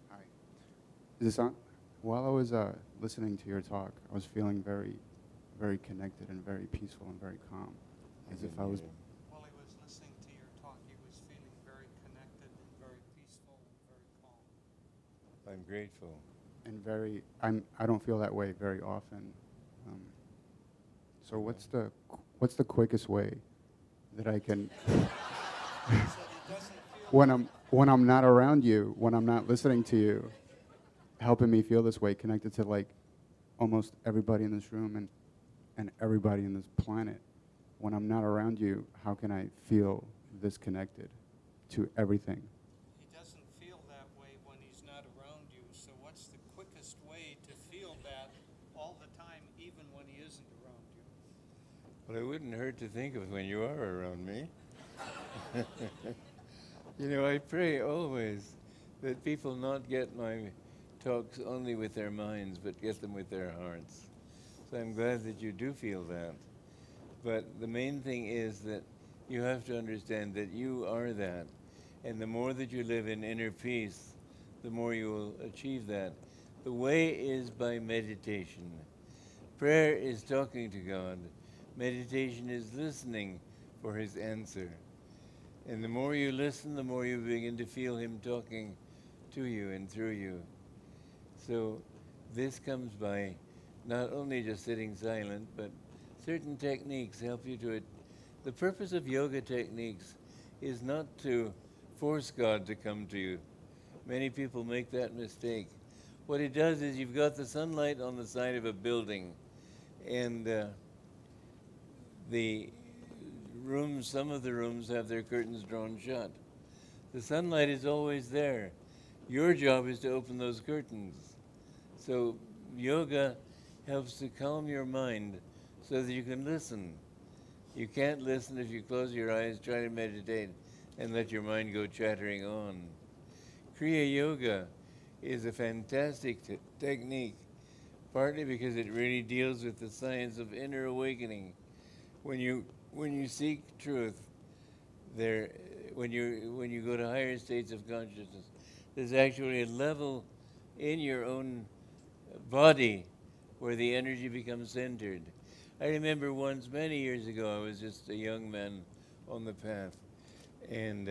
S5: Hi. Is this on? While I was listening to your talk, I was feeling very, very connected and very peaceful and very calm, as if I was.
S3: While he was listening to your talk, he was feeling very connected and very peaceful and very calm.
S2: I'm grateful.
S5: And very, I don't feel that way very often. So what's the quickest way that I can, when I'm not around you, when I'm not listening to you, helping me feel this way, connected to like almost everybody in this room and everybody in this planet. When I'm not around you, how can I feel this connected to everything?
S3: He doesn't feel that way when he's not around you. So what's the quickest way to feel that all the time, even when he isn't around you?
S2: Well, it wouldn't hurt to think of when you are around me. I pray always that people not get my talks only with their minds, but get them with their hearts. So I'm glad that you do feel that. But the main thing is that you have to understand that you are that. And the more that you live in inner peace, the more you will achieve that. The way is by meditation. Prayer is talking to God. Meditation is listening for His answer. And the more you listen, the more you begin to feel Him talking to you and through you. So this comes by not only just sitting silent, but certain techniques help you to it. The purpose of yoga techniques is not to force God to come to you. Many people make that mistake. What it does is you've got the sunlight on the side of a building, and the rooms, some of the rooms have their curtains drawn shut. The sunlight is always there. Your job is to open those curtains. So yoga helps to calm your mind so that you can listen. You can't listen if you close your eyes, try to meditate, and let your mind go chattering on. Kriya Yoga is a fantastic technique, partly because it really deals with the science of inner awakening. When you seek truth, when you go to higher states of consciousness, there's actually a level in your own body where the energy becomes centered. I remember once, many years ago, I was just a young man on the path, and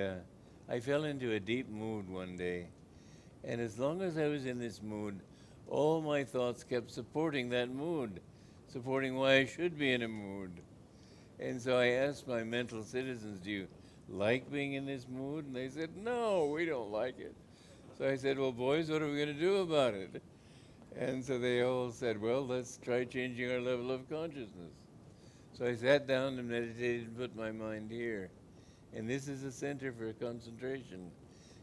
S2: I fell into a deep mood one day. And as long as I was in this mood, all my thoughts kept supporting that mood, supporting why I should be in a mood. And so I asked my mental citizens, do you like being in this mood? And they said, no, we don't like it. So I said, well, boys, what are we going to do about it? And so they all said, well, let's try changing our level of consciousness. So I sat down and meditated and put my mind here. And this is a center for concentration.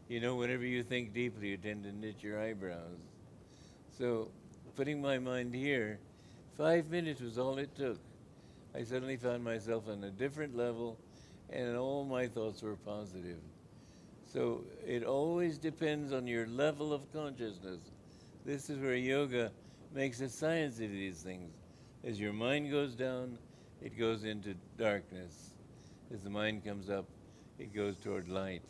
S2: You know, whenever you think deeply, you tend to knit your eyebrows. So putting my mind here, 5 minutes was all it took. I suddenly found myself on a different level, and all my thoughts were positive. So it always depends on your level of consciousness. This is where yoga makes a science of these things. As your mind goes down, it goes into darkness. As the mind comes up, it goes toward light.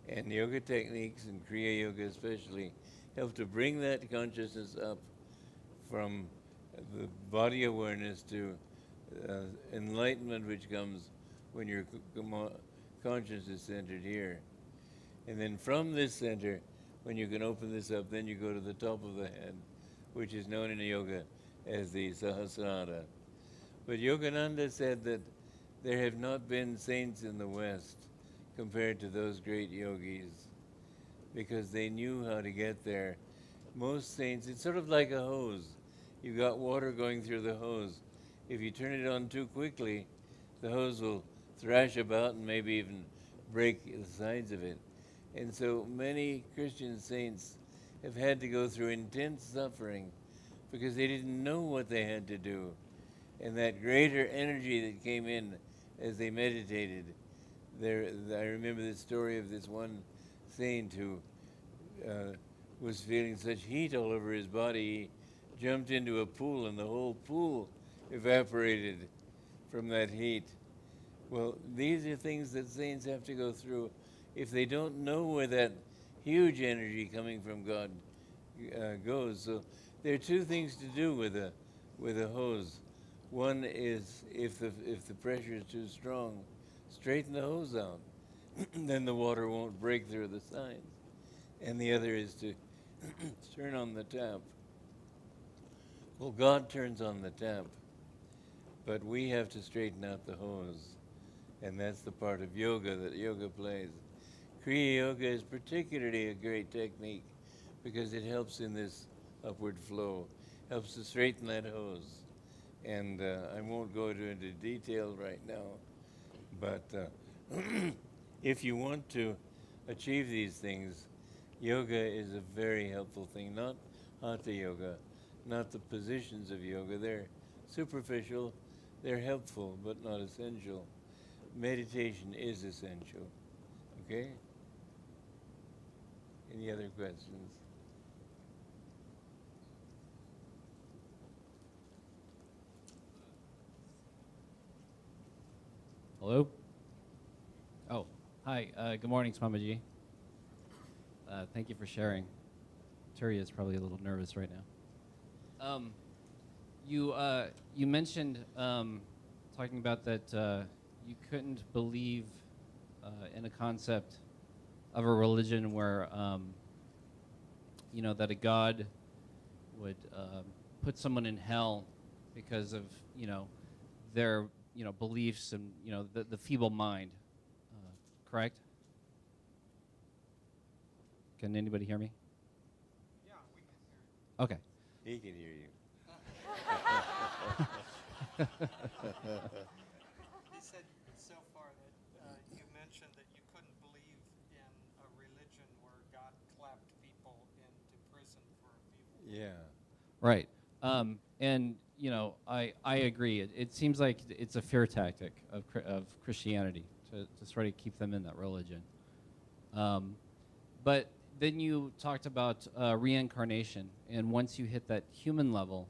S2: And yoga techniques, and Kriya Yoga especially, help to bring that consciousness up from the body awareness to enlightenment, which comes when your consciousness is centered here. And then from this center, when you can open this up, then you go to the top of the head, which is known in yoga as the Sahasrara. But Yogananda said that there have not been saints in the West compared to those great yogis, because they knew how to get there. Most saints, it's sort of like a hose. You've got water going through the hose. If you turn it on too quickly, the hose will thrash about and maybe even break the sides of it. And so many Christian saints have had to go through intense suffering because they didn't know what they had to do. And that greater energy that came in as they meditated. I remember the story of this one saint who was feeling such heat all over his body, he jumped into a pool and the whole pool evaporated from that heat. Well, these are things that saints have to go through if they don't know where that huge energy coming from God goes. So there are two things to do with a hose. One is if the pressure is too strong, straighten the hose out. Then the water won't break through the sides. And the other is to turn on the tap. Well, God turns on the tap, but we have to straighten out the hose. And that's the part of yoga that yoga plays. Kriya Yoga is particularly a great technique because it helps in this upward flow, helps to straighten that hose. And I won't go into detail right now, but if you want to achieve these things, yoga is a very helpful thing, not Hatha Yoga, not the positions of yoga. They're superficial, they're helpful, but not essential. Meditation is essential, okay? Any other questions?
S6: Hello? Oh, hi. Good morning, Swamiji. Thank you for sharing. Turiya is probably a little nervous right now. You mentioned talking about that you couldn't believe in a concept of a religion where that a god would put someone in hell because of their beliefs and the feeble mind. Correct? Can anybody hear me?
S3: Yeah, we can hear you.
S6: Okay.
S2: He can hear you.
S3: He said so far that you mentioned that you couldn't believe in a religion where God clapped people into prison for a few.
S2: Yeah.
S6: Right. And I agree. It seems like it's a fear tactic of Christianity to sort of keep them in that religion. But then you talked about reincarnation, and once you hit that human level,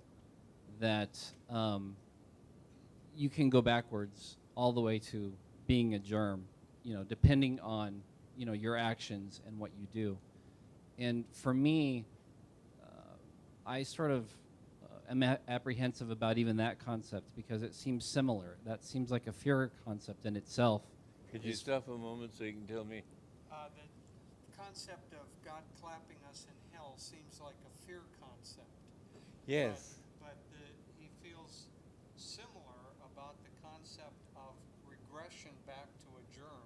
S6: that you can go backwards all the way to being a germ, depending on your actions and what you do. And for me, I sort of I'm apprehensive about even that concept because it seems similar. That seems like a fear concept in itself.
S2: Could you stop a moment so you can tell me?
S3: The concept of God clapping us in hell seems like a fear concept.
S2: Yes.
S3: But he feels similar about the concept of regression back to a germ.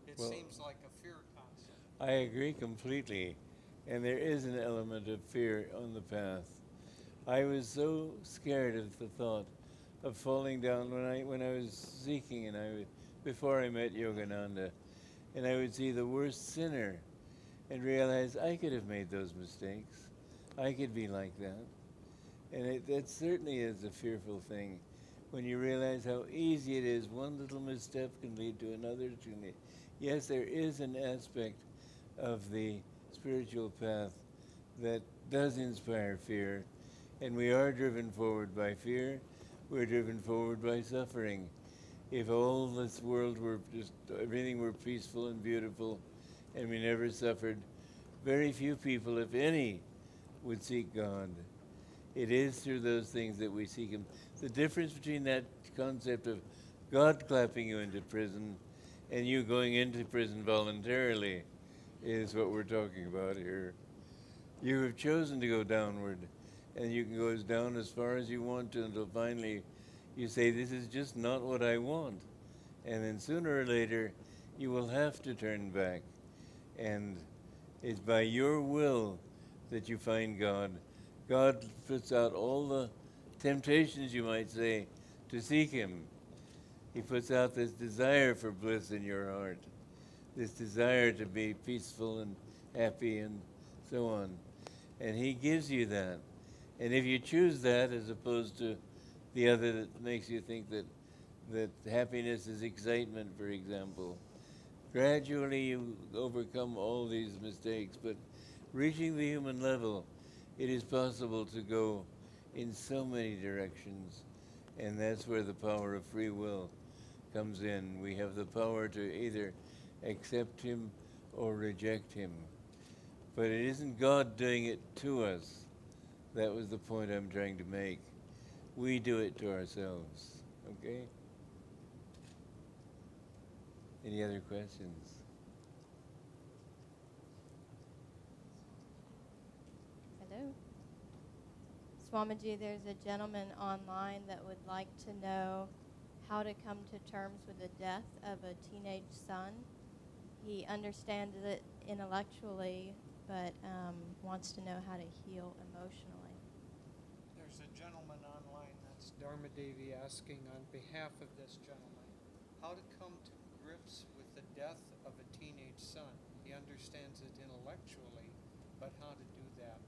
S3: It
S2: Well,
S3: seems like a fear concept.
S2: I agree completely. And there is an element of fear on the path. I was so scared of the thought of falling down when I was seeking, and before I met Yogananda, and I would see the worst sinner and realize I could have made those mistakes. I could be like that. And that certainly is a fearful thing when you realize how easy it is. One little misstep can lead to another. Yes, there is an aspect of the spiritual path that does inspire fear, and we are driven forward by fear. We're driven forward by suffering. If all this world were just, everything were peaceful and beautiful, and we never suffered, very few people, if any, would seek God. It is through those things that we seek Him. The difference between that concept of God clapping you into prison and you going into prison voluntarily is what we're talking about here. You have chosen to go downward, and you can go as down as far as you want to until finally you say, this is just not what I want. And then sooner or later, you will have to turn back. And it's by your will that you find God. God puts out all the temptations, you might say, to seek Him. He puts out this desire for bliss in your heart, this desire to be peaceful and happy and so on. And He gives you that. And if you choose that as opposed to the other that makes you think that happiness is excitement, for example, gradually you overcome all these mistakes. But reaching the human level, it is possible to go in so many directions. And that's where the power of free will comes in. We have the power to either accept Him or reject Him. But it isn't God doing it to us. That was the point I'm trying to make. We do it to ourselves. Okay? Any other questions?
S7: Hello. Swamiji, there's a gentleman online that would like to know how to come to terms with the death of a teenage son. He understands it intellectually, but wants to know how to heal emotionally.
S3: There's a gentleman online, that's Dharma Devi, asking on behalf of this gentleman, how to come to grips with the death of a teenage son. He understands it intellectually, but how to do that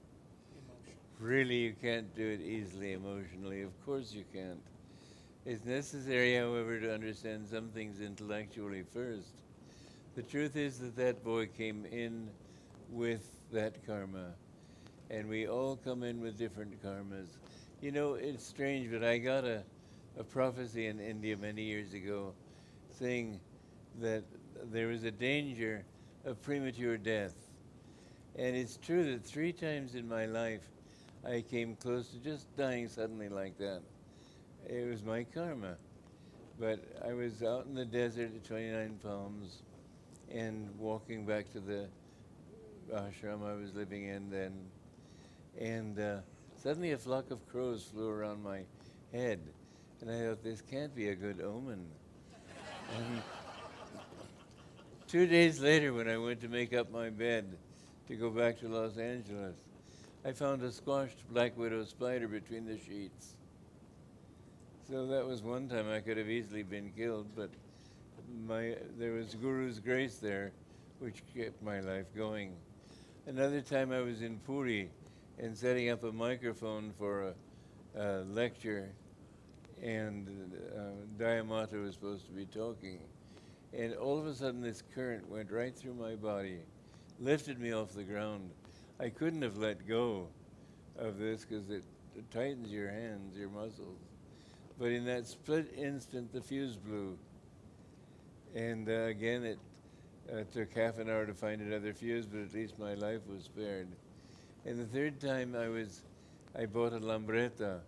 S3: emotionally.
S2: Really, you can't do it easily emotionally. Of course you can't. It's necessary, however, to understand some things intellectually first. The truth is that boy came in with that karma, and we all come in with different karmas. You know, it's strange, but I got a prophecy in India many years ago saying that there was a danger of premature death. And it's true that 3 times in my life I came close to just dying suddenly like that. It was my karma. But I was out in the desert at 29 Palms and walking back to the ashram I was living in then. And suddenly a flock of crows flew around my head. And I thought, this can't be a good omen. And 2 days later, when I went to make up my bed to go back to Los Angeles, I found a squashed black widow spider between the sheets. So that was one time I could have easily been killed, but there was Guru's grace there, which kept my life going. Another time I was in Puri and setting up a microphone for a lecture, and Dayamata was supposed to be talking. And all of a sudden this current went right through my body, lifted me off the ground. I couldn't have let go of this because it tightens your hands, your muscles. But in that split instant, the fuse blew. And again, it took half an hour to find another fuse, but at least my life was spared. And the third time I bought a lambretta,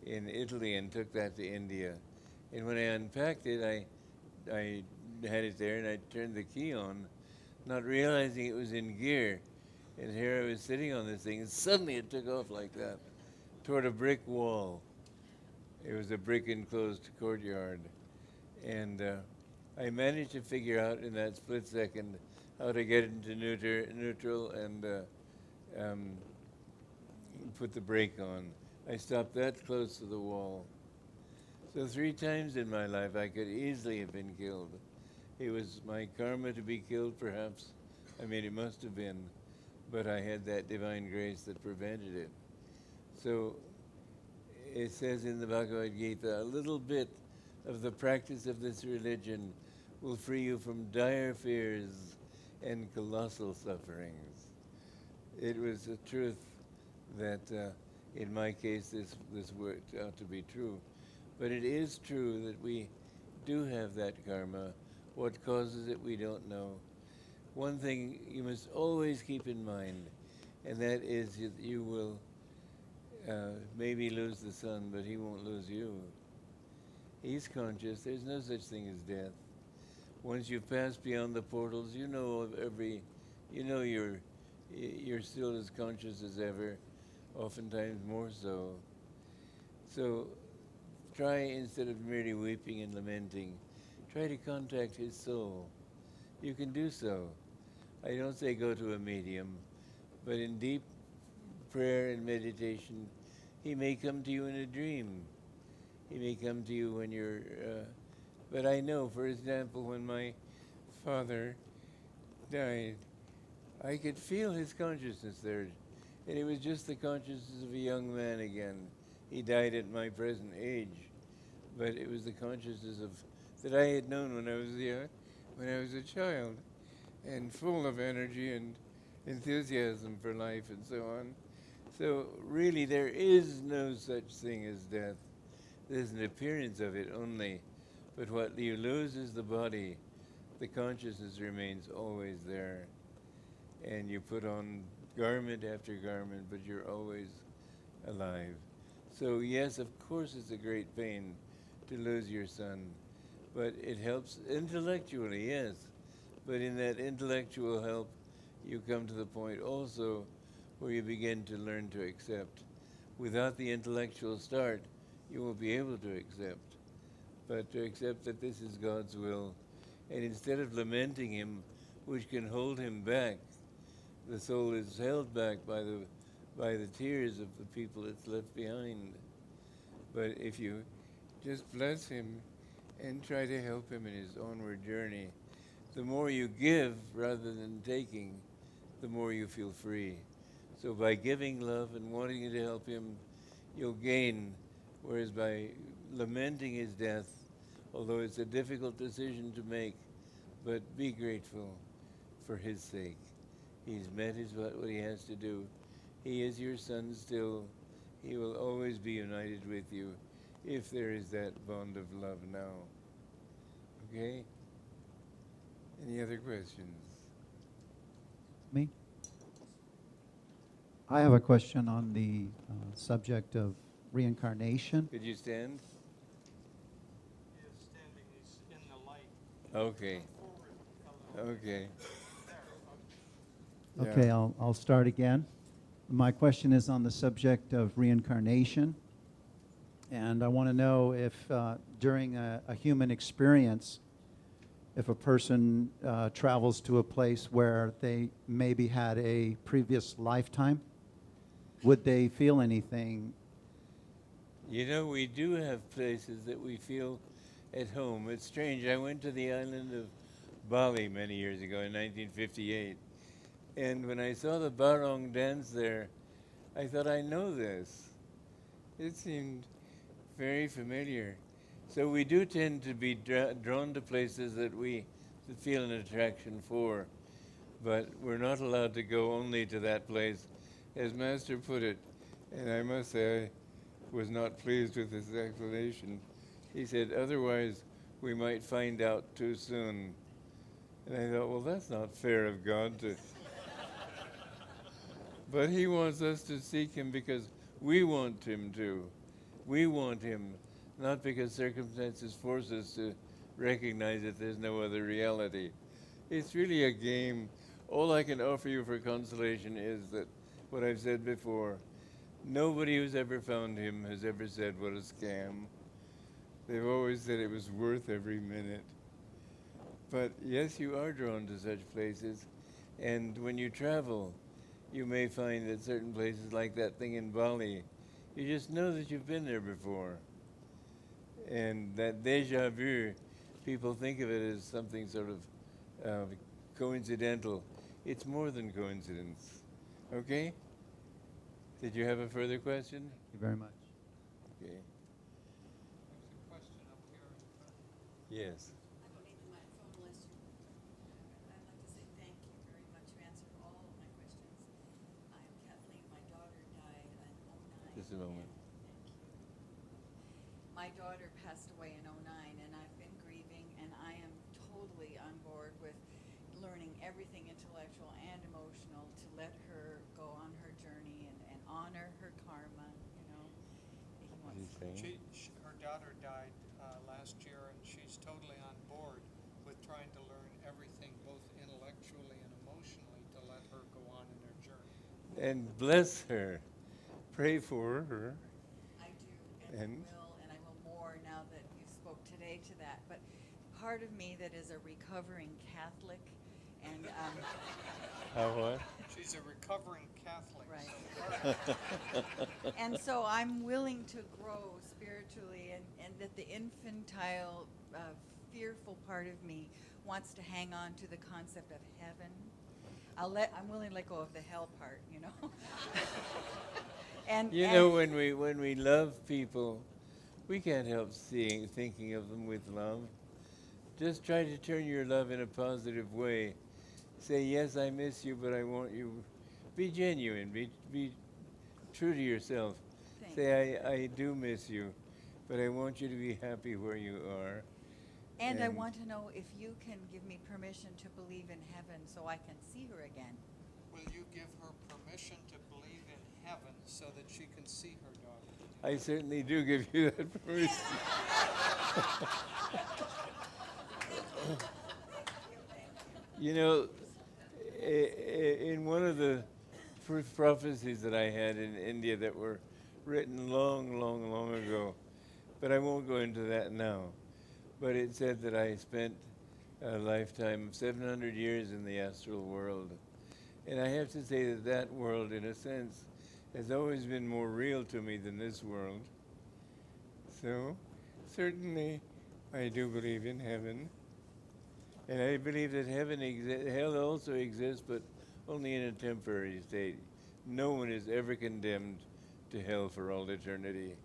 S2: in Italy and took that to India. And when I unpacked it, I had it there and I turned the key on, not realizing it was in gear. And here I was sitting on this thing, and suddenly it took off like that toward a brick wall. It was a brick enclosed courtyard. And I managed to figure out in that split second how to get into neutral and put the brake on. I stopped that close to the wall. So 3 times in my life I could easily have been killed. It was my karma to be killed, perhaps. I mean, it must have been. But I had that divine grace that prevented it. So it says in the Bhagavad Gita, a little bit of the practice of this religion will free you from dire fears and colossal sufferings. It was a truth that, in my case, this worked out to be true. But it is true that we do have that karma. What causes it, we don't know. One thing you must always keep in mind, and that is that you will maybe lose the sun, but he won't lose you. He's conscious. There's no such thing as death. Once you've passed beyond the portals, you know you're still as conscious as ever, oftentimes more so. So try, instead of merely weeping and lamenting, try to contact his soul. You can do so. I don't say go to a medium, but in deep prayer and meditation, he may come to you in a dream. He may come to you when you're... but I know, for example, when my father died, I could feel his consciousness there. And it was just the consciousness of a young man again. He died at my present age. But it was the consciousness of that I had known when I was a child, and full of energy and enthusiasm for life and so on. So really there is no such thing as death. There's an appearance of it only. But what you lose is the body. The consciousness remains always there. And you put on garment after garment, but you're always alive. So yes, of course it's a great pain to lose your son. But it helps intellectually, yes. But in that intellectual help, you come to the point also where you begin to learn to accept. Without the intellectual start, you won't be able to accept. But to accept that this is God's will. And instead of lamenting him, which can hold him back, the soul is held back by the tears of the people it's left behind. But if you just bless him and try to help him in his onward journey, the more you give rather than taking, the more you feel free. So by giving love and wanting to help him, you'll gain, whereas by lamenting his death, although it's a difficult decision to make, but be grateful for his sake. He's met what he has to do. He is your son still. He will always be united with you if there is that bond of love now. Okay? Any other questions?
S8: Me? I have a question on the subject of reincarnation.
S2: Could you stand?
S3: He is standing, he's in the light.
S2: Okay. Okay.
S8: Okay, I'll start again. My question is on the subject of reincarnation. And I want to know if during a human experience, if a person travels to a place where they maybe had a previous lifetime, would they feel anything?
S2: You know, we do have places that we feel at home. It's strange. I went to the island of Bali many years ago in 1958. And when I saw the barong dance there, I thought, I know this. It seemed very familiar. So we do tend to be drawn to places that we feel an attraction for, but we're not allowed to go only to that place. As Master put it, and I must say I was not pleased with his explanation, he said, otherwise we might find out too soon. And I thought, well, that's not fair of God to... But he wants us to seek him because we want him to. We want him, not because circumstances force us to recognize that there's no other reality. It's really a game. All I can offer you for consolation is that what I've said before, nobody who's ever found him has ever said what a scam. They've always said it was worth every minute. But yes, you are drawn to such places. And when you travel, you may find that certain places like that thing in Bali, you just know that you've been there before. And that déjà vu, people think of it as something sort of coincidental. It's more than coincidence. Okay? Did you have a further question?
S8: Thank you very much.
S2: Okay.
S3: There's a question up here in front.
S2: Yes.
S9: I don't need the microphone unless you. I'd like to say thank you very much. You answered all of my questions. I am Kathleen. My daughter died in '09.
S2: Just a moment.
S9: Thank you. My daughter passed away in '09, and I've been grieving, and I am totally on board with learning everything intellectual and emotional to let her go on her journey and honor her karma, you know. He
S2: What are you
S9: wants
S2: saying?
S3: Her daughter died last year, and she's totally on board with trying to learn everything, both intellectually and emotionally, to let her go on in her journey.
S2: And bless her. Pray for her.
S9: I do,
S2: And?
S9: and I will more now that you spoke today to that. But part of me that is a recovering Catholic, and
S2: How what?
S3: She's a recovering Catholic.
S9: right, and so I'm willing to grow spiritually, and that the infantile, fearful part of me wants to hang on to the concept of heaven. I'm willing to let go of the hell part, you know.
S2: You know, when we love people, we can't help thinking of them with love. Just try to turn your love in a positive way. Say, yes, I miss you, but I want you. Be genuine. Be true to yourself.
S9: Thank
S2: Say, I do miss you, but I want you to be happy where you are.
S9: And I want to know if you can give me permission to believe in heaven so I can see her again.
S3: Will you give her permission to believe in heaven so that she can see her daughter?
S2: I certainly do give you that permission. You know, in one of the first prophecies that I had in India that were written long, long, long ago, but I won't go into that now, but it said that I spent a lifetime of 700 years in the astral world. And I have to say that that world, in a sense, has always been more real to me than this world. So, certainly, I do believe in heaven. And I believe that hell also exists, but only in a temporary state. No one is ever condemned to hell for all eternity.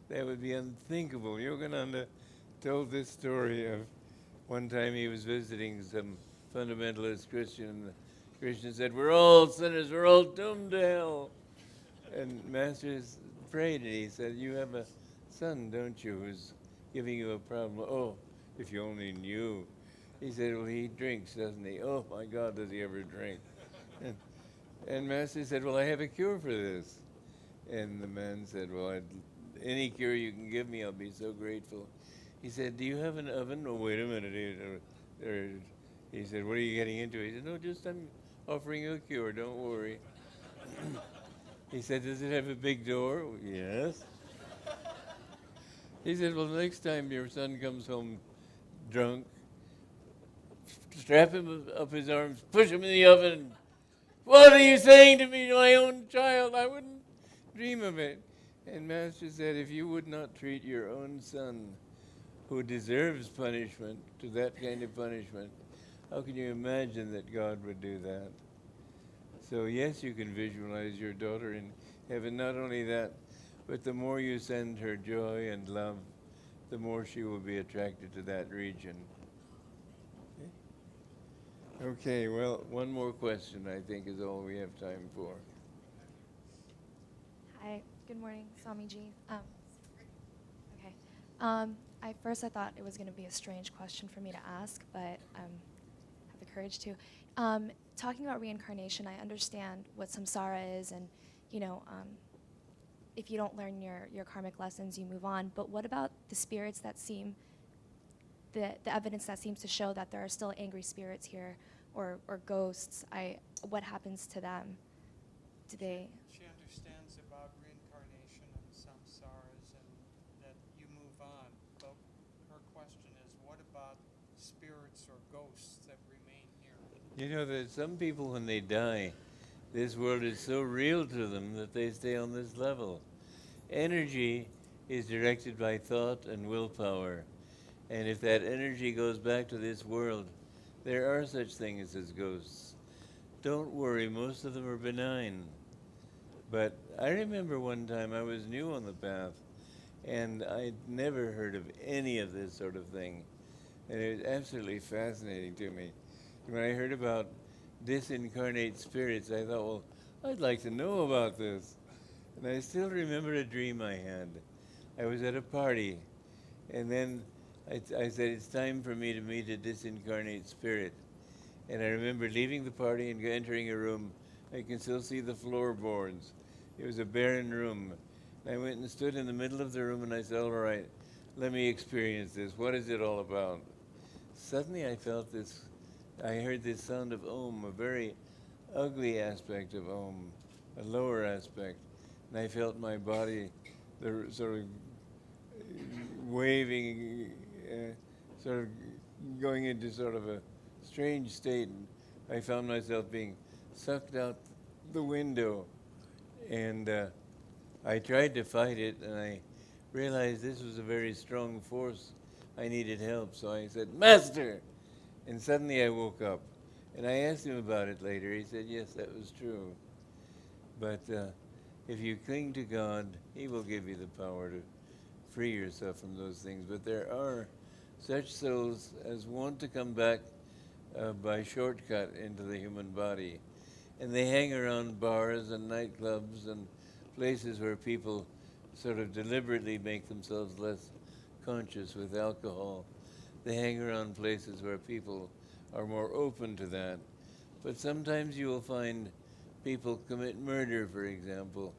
S2: That would be unthinkable. Yogananda told this story of one time he was visiting some fundamentalist Christian, and the Christian said, "We're all sinners, we're all doomed to hell." And Master prayed, and he said, "You have a son, don't you, who's giving you a problem?" "Oh, if you only knew." He said, "Well, he drinks, doesn't he?" "Oh, my God, does he ever drink?" And Master said, "Well, I have a cure for this." And the man said, "Well, any cure you can give me, I'll be so grateful." He said, "Do you have an oven?" "Oh, wait a minute." He said, "What are you getting into?" He said, "No, just I'm offering you a cure, don't worry." He said, "Does it have a big door?" "Yes." He said, "Well, next time your son comes home drunk, strap him up his arms, push him in the oven. What are you saying to me, my own child? I wouldn't dream of it." And Master said, if you would not treat your own son, who deserves punishment, to that kind of punishment, how can you imagine that God would do that? So yes, you can visualize your daughter in heaven. Not only that, but the more you send her joy and love, the more she will be attracted to that region. Okay, well, one more question, I think, is all we have time for.
S10: Hi, good morning, Swami Ji. Okay. I thought it was going to be a strange question for me to ask, but have the courage to. Talking about reincarnation, I understand what samsara is, and if you don't learn your karmic lessons, you move on. But what about the spirits that seem, the evidence that seems to show that there are still angry spirits here, or ghosts? What happens to them? Do they?
S3: She understands about reincarnation and samsaras and that you move on. But her question is, what about spirits or ghosts that remain here?
S2: You know, there's some people when they die, this world is so real to them that they stay on this level. Energy is directed by thought and willpower. And if that energy goes back to this world, there are such things as ghosts. Don't worry, most of them are benign. But I remember one time I was new on the path, and I'd never heard of any of this sort of thing. And it was absolutely fascinating to me. When I heard about disincarnate spirits, I thought, well, I'd like to know about this. And I still remember a dream I had. I was at a party, and then I said, it's time for me to meet a disincarnate spirit. And I remember leaving the party and entering a room. I can still see the floorboards. It was a barren room. I went and stood in the middle of the room, and I said, all right, let me experience this. What is it all about? Suddenly I felt this, I heard this sound of Om, a very ugly aspect of Om, a lower aspect. And I felt my body sort of waving, sort of going into sort of a strange state. And I found myself being sucked out the window. And I tried to fight it, and I realized this was a very strong force. I needed help, so I said, Master! And suddenly I woke up. And I asked him about it later. He said, yes, that was true. But if you cling to God, He will give you the power to free yourself from those things. But there are such souls as want to come back by shortcut into the human body. And they hang around bars and nightclubs and places where people sort of deliberately make themselves less conscious with alcohol. They hang around places where people are more open to that. But sometimes you will find people commit murder, for example,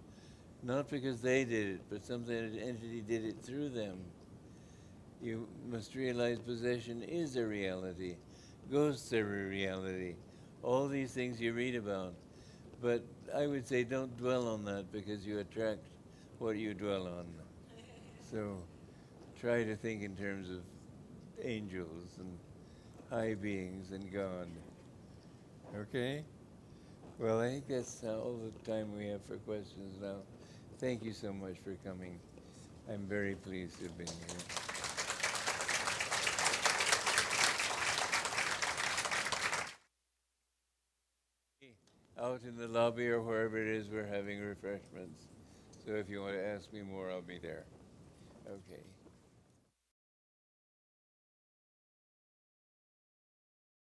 S2: not because they did it, but some entity did it through them. You must realize possession is a reality. Ghosts are a reality. All these things you read about. But I would say don't dwell on that, because you attract what you dwell on. So try to think in terms of angels and high beings and God. Okay? Well, I think that's all the time we have for questions now. Thank you so much for coming. I'm very pleased to have been here. Out in the lobby or wherever it is, we're having refreshments. So if you want to ask me more, I'll be there. Okay.